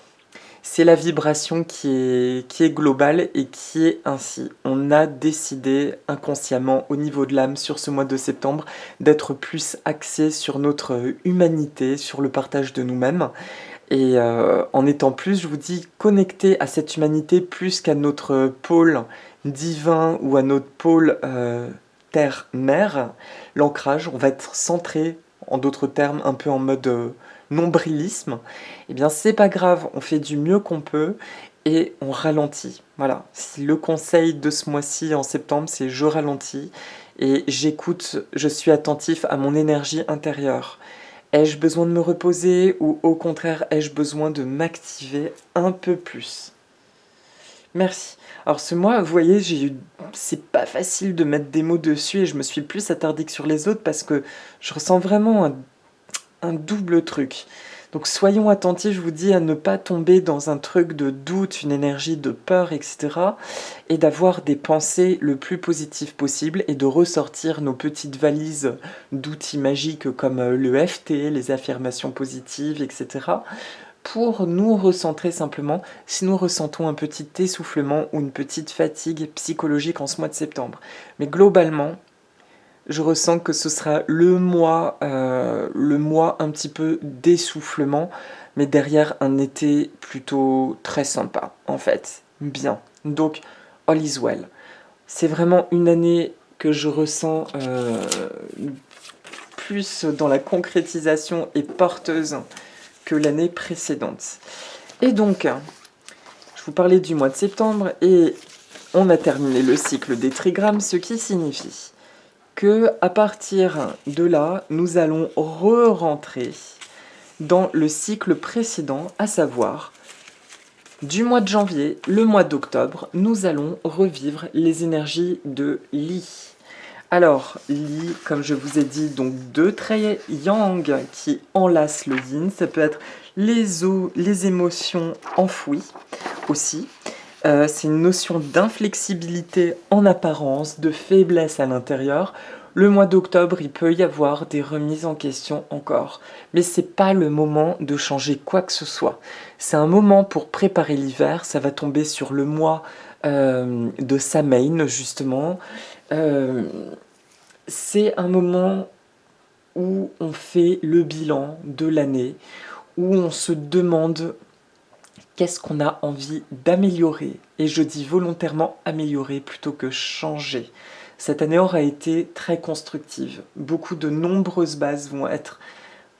C'est la vibration qui est globale et qui est ainsi. On a décidé inconsciemment au niveau de l'âme sur ce mois de septembre d'être plus axé sur notre humanité, sur le partage de nous-mêmes. Et en étant plus, je vous dis, connecté à cette humanité plus qu'à notre pôle divin ou à notre pôle terre-mère, l'ancrage, on va être centré, en d'autres termes, un peu en mode nombrilisme, eh bien c'est pas grave, on fait du mieux qu'on peut et on ralentit. Voilà, si le conseil de ce mois-ci en septembre, c'est je ralentis et j'écoute, je suis attentif à mon énergie intérieure. Ai-je besoin de me reposer ou au contraire ai-je besoin de m'activer un peu plus ? Merci. Alors ce mois, vous voyez, c'est pas facile de mettre des mots dessus et je me suis plus attardée que sur les autres parce que je ressens vraiment un double truc. Donc soyons attentifs, je vous dis, à ne pas tomber dans un truc de doute, une énergie de peur, etc. Et d'avoir des pensées le plus positives possible et de ressortir nos petites valises d'outils magiques comme l'EFT, les affirmations positives, etc. pour nous recentrer simplement si nous ressentons un petit essoufflement ou une petite fatigue psychologique en ce mois de septembre. Mais globalement, je ressens que ce sera le mois un petit peu d'essoufflement, mais derrière un été plutôt très sympa, en fait. Bien. Donc, all is well. C'est vraiment une année que je ressens plus dans la concrétisation et porteuse que l'année précédente. Et donc, je vous parlais du mois de septembre et on a terminé le cycle des trigrammes, ce qui signifie que à partir de là, nous allons re-rentrer dans le cycle précédent, à savoir du mois de janvier, le mois d'octobre, nous allons revivre les énergies de Li. Alors, Li, comme je vous ai dit, donc deux traits yang qui enlacent le yin, ça peut être les émotions enfouies aussi. C'est une notion d'inflexibilité en apparence, de faiblesse à l'intérieur. Le mois d'octobre, il peut y avoir des remises en question encore. Mais c'est pas le moment de changer quoi que ce soit. C'est un moment pour préparer l'hiver. Ça va tomber sur le mois de Samhain, justement. C'est un moment où on fait le bilan de l'année, où on se demande qu'est-ce qu'on a envie d'améliorer. Et je dis volontairement améliorer plutôt que changer. Cette année aura été très constructive. Beaucoup de nombreuses bases vont être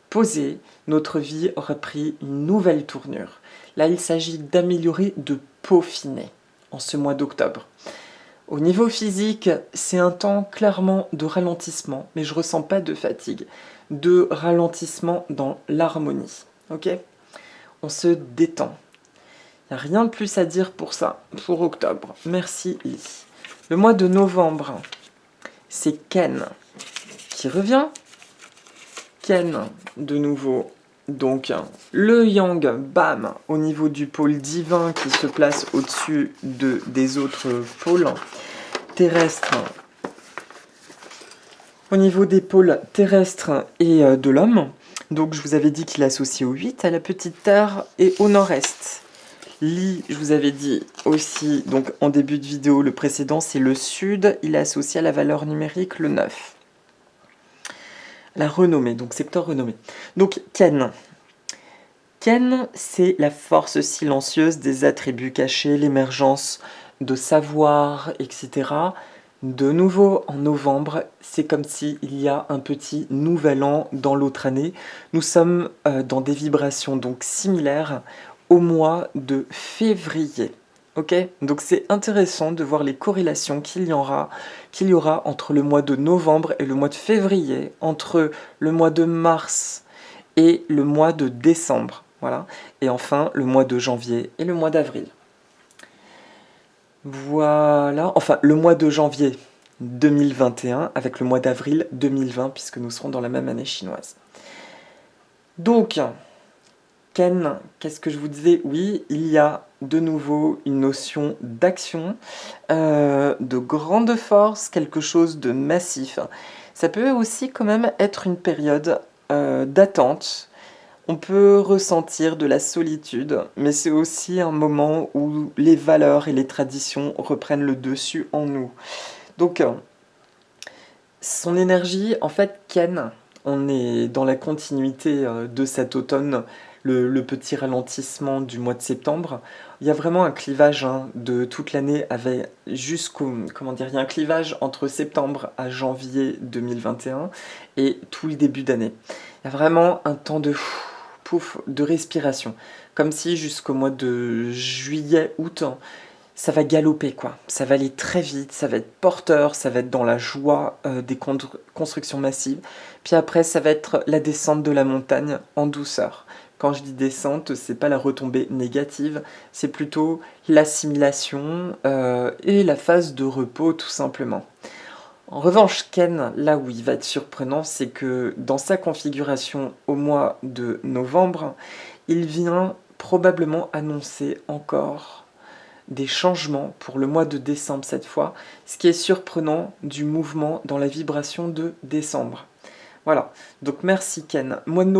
posées. Notre vie aura pris une nouvelle tournure. Là, il s'agit d'améliorer, de peaufiner en ce mois d'octobre. Au niveau physique, c'est un temps clairement de ralentissement, mais je ne ressens pas de fatigue, de ralentissement dans l'harmonie. Ok ? On se détend. Il n'y a rien de plus à dire pour ça, pour octobre. Merci Li. Le mois de novembre, c'est Ken qui revient. Ken, de nouveau. Donc, le yang, bam, au niveau du pôle divin qui se place au-dessus des autres pôles terrestres. Au niveau des pôles terrestres et de l'homme, donc je vous avais dit qu'il est associé au 8, à la petite terre et au nord-est. Li, je vous avais dit aussi, donc en début de vidéo, le précédent, c'est le sud, il est associé à la valeur numérique, le 9. La renommée, donc secteur renommé. Donc Ken. Ken, c'est la force silencieuse des attributs cachés, l'émergence de savoir, etc. De nouveau, en novembre, c'est comme s'il y a un petit nouvel an dans l'autre année. Nous sommes dans des vibrations donc similaires au mois de février. Ok ? Donc c'est intéressant de voir les corrélations qu'il y aura entre le mois de novembre et le mois de février, entre le mois de mars et le mois de décembre. Voilà. Et enfin, le mois de janvier et le mois d'avril. Voilà. Enfin, le mois de janvier 2021 avec le mois d'avril 2020, puisque nous serons dans la même année chinoise. Donc, Ken, qu'est-ce que je vous disais ? Oui, il y a de nouveau une notion d'action, de grande force, quelque chose de massif. Ça peut aussi quand même être une période d'attente. On peut ressentir de la solitude, mais c'est aussi un moment où les valeurs et les traditions reprennent le dessus en nous. Donc, son énergie, en fait, Ken, on est dans la continuité de cet automne, le petit ralentissement du mois de septembre. Il y a vraiment un clivage de toute l'année il y a un clivage entre septembre à janvier 2021 et tout le début d'année. Il y a vraiment un temps de respiration, comme si jusqu'au mois de juillet, août, ça va galoper, quoi. Ça va aller très vite, ça va être porteur, ça va être dans la joie des constructions massives. Puis après, ça va être la descente de la montagne en douceur. Quand je dis descente, c'est pas la retombée négative, c'est plutôt l'assimilation et la phase de repos, tout simplement. En revanche, Ken, là où il va être surprenant, c'est que dans sa configuration au mois de novembre, il vient probablement annoncer encore des changements pour le mois de décembre cette fois, ce qui est surprenant du mouvement dans la vibration de décembre. Voilà, donc merci Ken. Mois de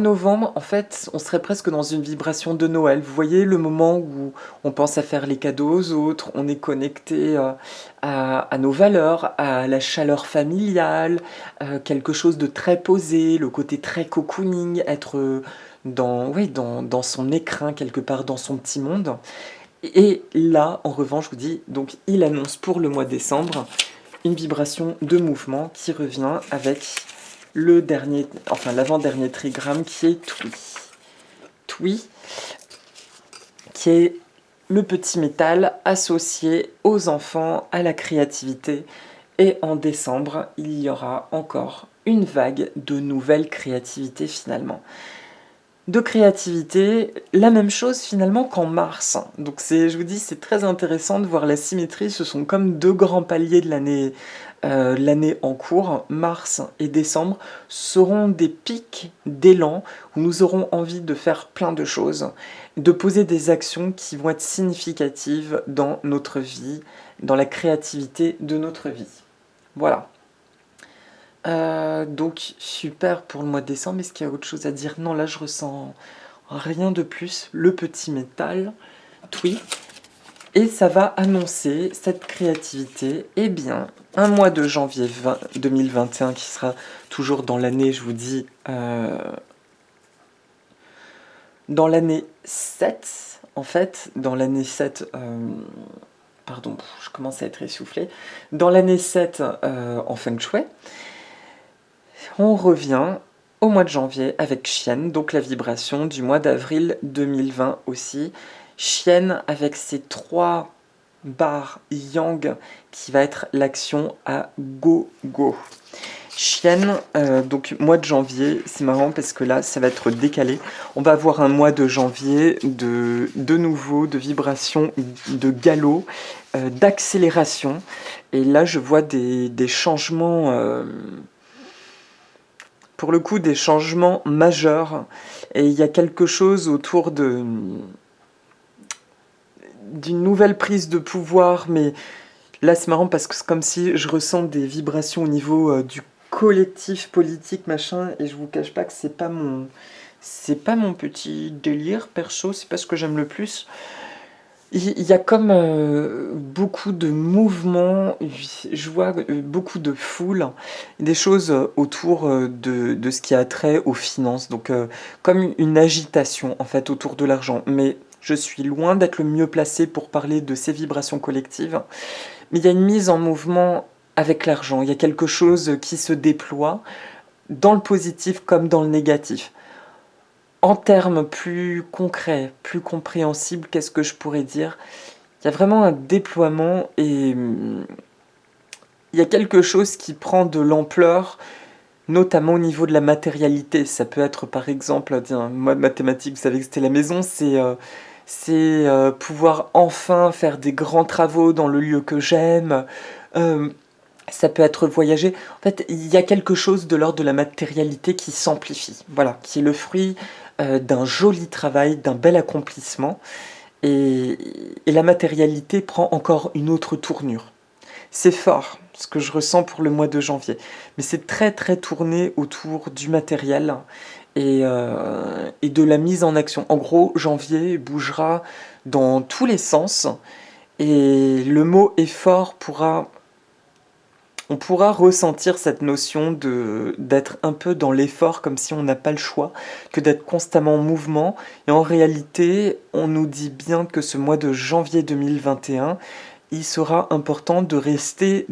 novembre, en fait, on serait presque dans une vibration de Noël. Vous voyez le moment où on pense à faire les cadeaux aux autres, on est connecté à nos valeurs, à la chaleur familiale, quelque chose de très posé, le côté très cocooning, être dans son écrin, quelque part dans son petit monde. Et là, en revanche, je vous dis, donc il annonce pour le mois de décembre une vibration de mouvement qui revient avec le dernier, enfin l'avant-dernier trigramme qui est Twi. Twi, qui est le petit métal associé aux enfants, à la créativité. Et en décembre, il y aura encore une vague de nouvelles créativités finalement. De créativité, la même chose finalement qu'en mars. Donc je vous dis, c'est très intéressant de voir la symétrie. Ce sont comme deux grands paliers de l'année en cours. Mars et décembre seront des pics d'élan où nous aurons envie de faire plein de choses, de poser des actions qui vont être significatives dans notre vie, dans la créativité de notre vie. Voilà. Donc super pour le mois de décembre. Est-ce qu'il y a autre chose à dire? Non, là je ressens rien de plus. Le petit métal, Twi. Et ça va annoncer cette créativité. Eh bien, un mois de janvier 2021 qui sera toujours dans l'année, je vous dis, dans l'année 7, en fait, dans l'année 7, pardon, je commence à être essoufflé, dans l'année 7 en Feng Shui, on revient au mois de janvier avec Chienne, donc la vibration du mois d'avril 2020 aussi. Chienne avec ses 3 barres yang qui va être l'action à go-go. Chienne, donc mois de janvier, c'est marrant parce que là ça va être décalé. On va avoir un mois de janvier de nouveau, de vibration, de galop, d'accélération. Et là je vois des changements... pour le coup, des changements majeurs. Et il y a quelque chose autour d'une nouvelle prise de pouvoir. Mais là, c'est marrant parce que c'est comme si je ressens des vibrations au niveau du collectif politique, machin. Et je vous cache pas que c'est pas mon petit délire perso. C'est pas ce que j'aime le plus. Il y a comme beaucoup de mouvements, je vois beaucoup de foule, des choses autour de ce qui a trait aux finances, donc comme une agitation en fait autour de l'argent. Mais je suis loin d'être le mieux placé pour parler de ces vibrations collectives. Mais il y a une mise en mouvement avec l'argent, il y a quelque chose qui se déploie dans le positif comme dans le négatif. En termes plus concrets, plus compréhensibles, qu'est-ce que je pourrais dire? Il y a vraiment un déploiement et il y a quelque chose qui prend de l'ampleur, notamment au niveau de la matérialité. Ça peut être par exemple, tiens, moi de mathématiques, vous savez que c'était la maison, c'est pouvoir enfin faire des grands travaux dans le lieu que j'aime. Ça peut être voyager. En fait, il y a quelque chose de l'ordre de la matérialité qui s'amplifie. Voilà, qui est le fruit d'un joli travail, d'un bel accomplissement. Et la matérialité prend encore une autre tournure. C'est fort, ce que je ressens pour le mois de janvier. Mais c'est très très tourné autour du matériel et de la mise en action. En gros, janvier bougera dans tous les sens. Et le mot effort on pourra ressentir cette notion d'être un peu dans l'effort, comme si on n'a pas le choix, que d'être constamment en mouvement. Et en réalité, on nous dit bien que ce mois de janvier 2021, il sera important de rester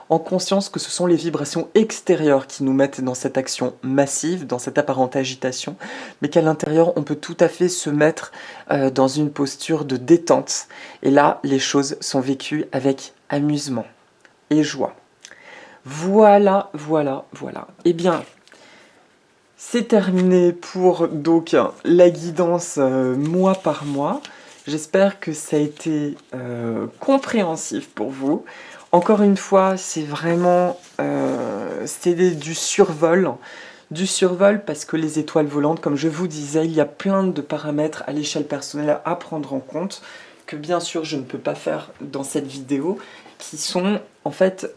en conscience que ce sont les vibrations extérieures qui nous mettent dans cette action massive, dans cette apparente agitation, mais qu'à l'intérieur, on peut tout à fait se mettre dans une posture de détente. Et là, les choses sont vécues avec amusement et joie. Voilà. Eh bien, c'est terminé pour donc la guidance mois par mois. J'espère que ça a été compréhensif pour vous. Encore une fois, c'est vraiment c'était du survol. Du survol parce que les étoiles volantes, comme je vous disais, il y a plein de paramètres à l'échelle personnelle à prendre en compte que bien sûr je ne peux pas faire dans cette vidéo, qui sont en fait,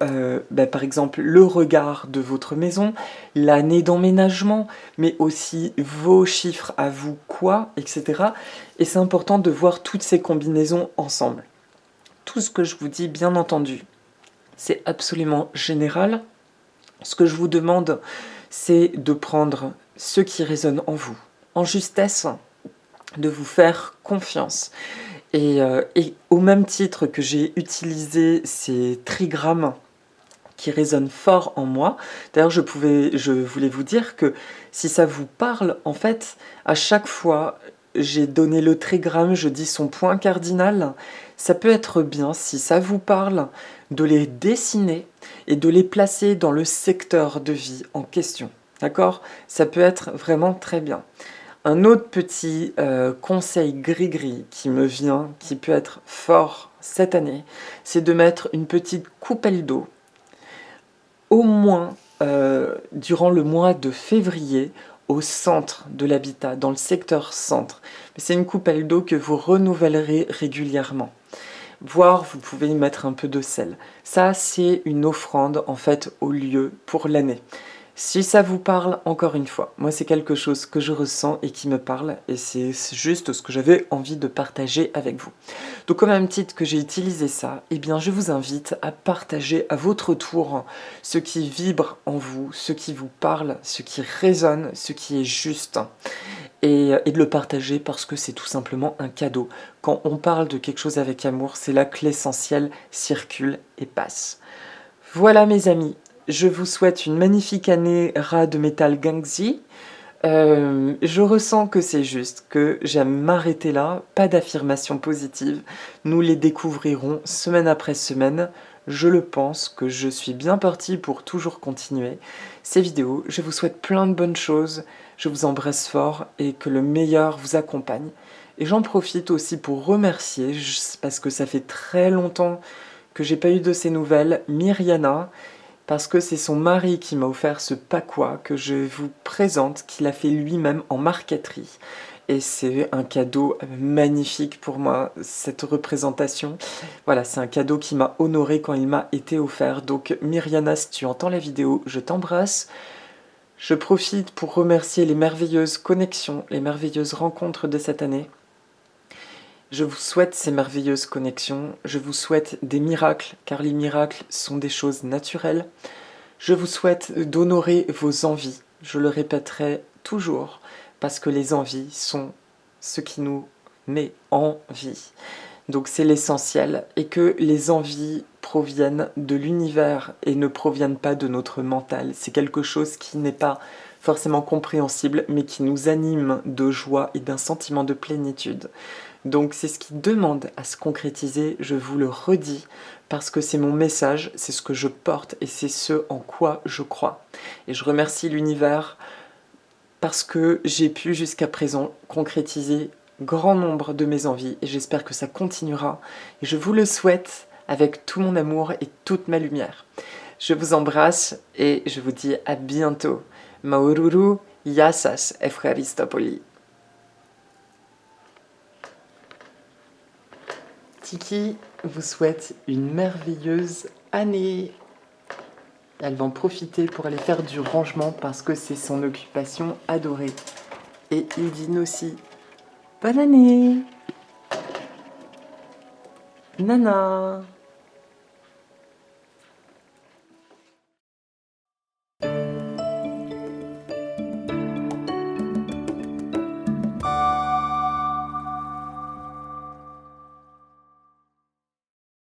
par exemple, le regard de votre maison, l'année d'emménagement, mais aussi vos chiffres à vous, quoi, etc. Et c'est important de voir toutes ces combinaisons ensemble. Tout ce que je vous dis, bien entendu, c'est absolument général. Ce que je vous demande, c'est de prendre ce qui résonne en vous, en justesse, de vous faire confiance. Et au même titre que j'ai utilisé ces trigrammes qui résonnent fort en moi, d'ailleurs je voulais vous dire que si ça vous parle, en fait, à chaque fois, j'ai donné le trigramme, je dis son point cardinal, ça peut être bien, si ça vous parle, de les dessiner et de les placer dans le secteur de vie en question. D'accord? Ça peut être vraiment très bien. Un autre petit conseil gris-gris qui me vient, qui peut être fort cette année, c'est de mettre une petite coupelle d'eau, au moins durant le mois de février, au centre de l'habitat, dans le secteur centre. C'est une coupelle d'eau que vous renouvellerez régulièrement. Voire vous pouvez y mettre un peu de sel. Ça, c'est une offrande en fait au lieu pour l'année. Si ça vous parle, encore une fois, moi c'est quelque chose que je ressens et qui me parle, et c'est juste ce que j'avais envie de partager avec vous. Donc au même titre que j'ai utilisé ça, eh bien je vous invite à partager à votre tour ce qui vibre en vous, ce qui vous parle, ce qui résonne, ce qui est juste. Et de le partager parce que c'est tout simplement un cadeau. Quand on parle de quelque chose avec amour, c'est là que l'essentiel circule et passe. Voilà mes amis, je vous souhaite une magnifique année Ra de métal Gangxi. Je ressens que c'est juste, que j'aime m'arrêter là, pas d'affirmations positives. Nous les découvrirons semaine après semaine. Je le pense que je suis bien parti pour toujours continuer ces vidéos. Je vous souhaite plein de bonnes choses, je vous embrasse fort et que le meilleur vous accompagne. Et j'en profite aussi pour remercier, parce que ça fait très longtemps que j'ai pas eu de ses nouvelles, Myriana, parce que c'est son mari qui m'a offert ce pakwa que je vous présente, qu'il a fait lui-même en marqueterie. Et c'est un cadeau magnifique pour moi, cette représentation. Voilà, c'est un cadeau qui m'a honoré quand il m'a été offert. Donc Myriana, si tu entends la vidéo, je t'embrasse. Je profite pour remercier les merveilleuses connexions, les merveilleuses rencontres de cette année. Je vous souhaite ces merveilleuses connexions, je vous souhaite des miracles, car les miracles sont des choses naturelles. Je vous souhaite d'honorer vos envies, je le répéterai toujours, parce que les envies sont ce qui nous met en vie. Donc c'est l'essentiel, et que les envies proviennent de l'univers et ne proviennent pas de notre mental. C'est quelque chose qui n'est pas forcément compréhensible, mais qui nous anime de joie et d'un sentiment de plénitude. Donc c'est ce qui demande à se concrétiser, je vous le redis, parce que c'est mon message, c'est ce que je porte et c'est ce en quoi je crois. Et je remercie l'univers parce que j'ai pu jusqu'à présent concrétiser grand nombre de mes envies et j'espère que ça continuera. Et je vous le souhaite avec tout mon amour et toute ma lumière. Je vous embrasse et je vous dis à bientôt. Maururu Yassas Efcharistopoli. Tiki vous souhaite une merveilleuse année. Elle va en profiter pour aller faire du rangement parce que c'est son occupation adorée. Et Ildine aussi. Bonne année! Nana!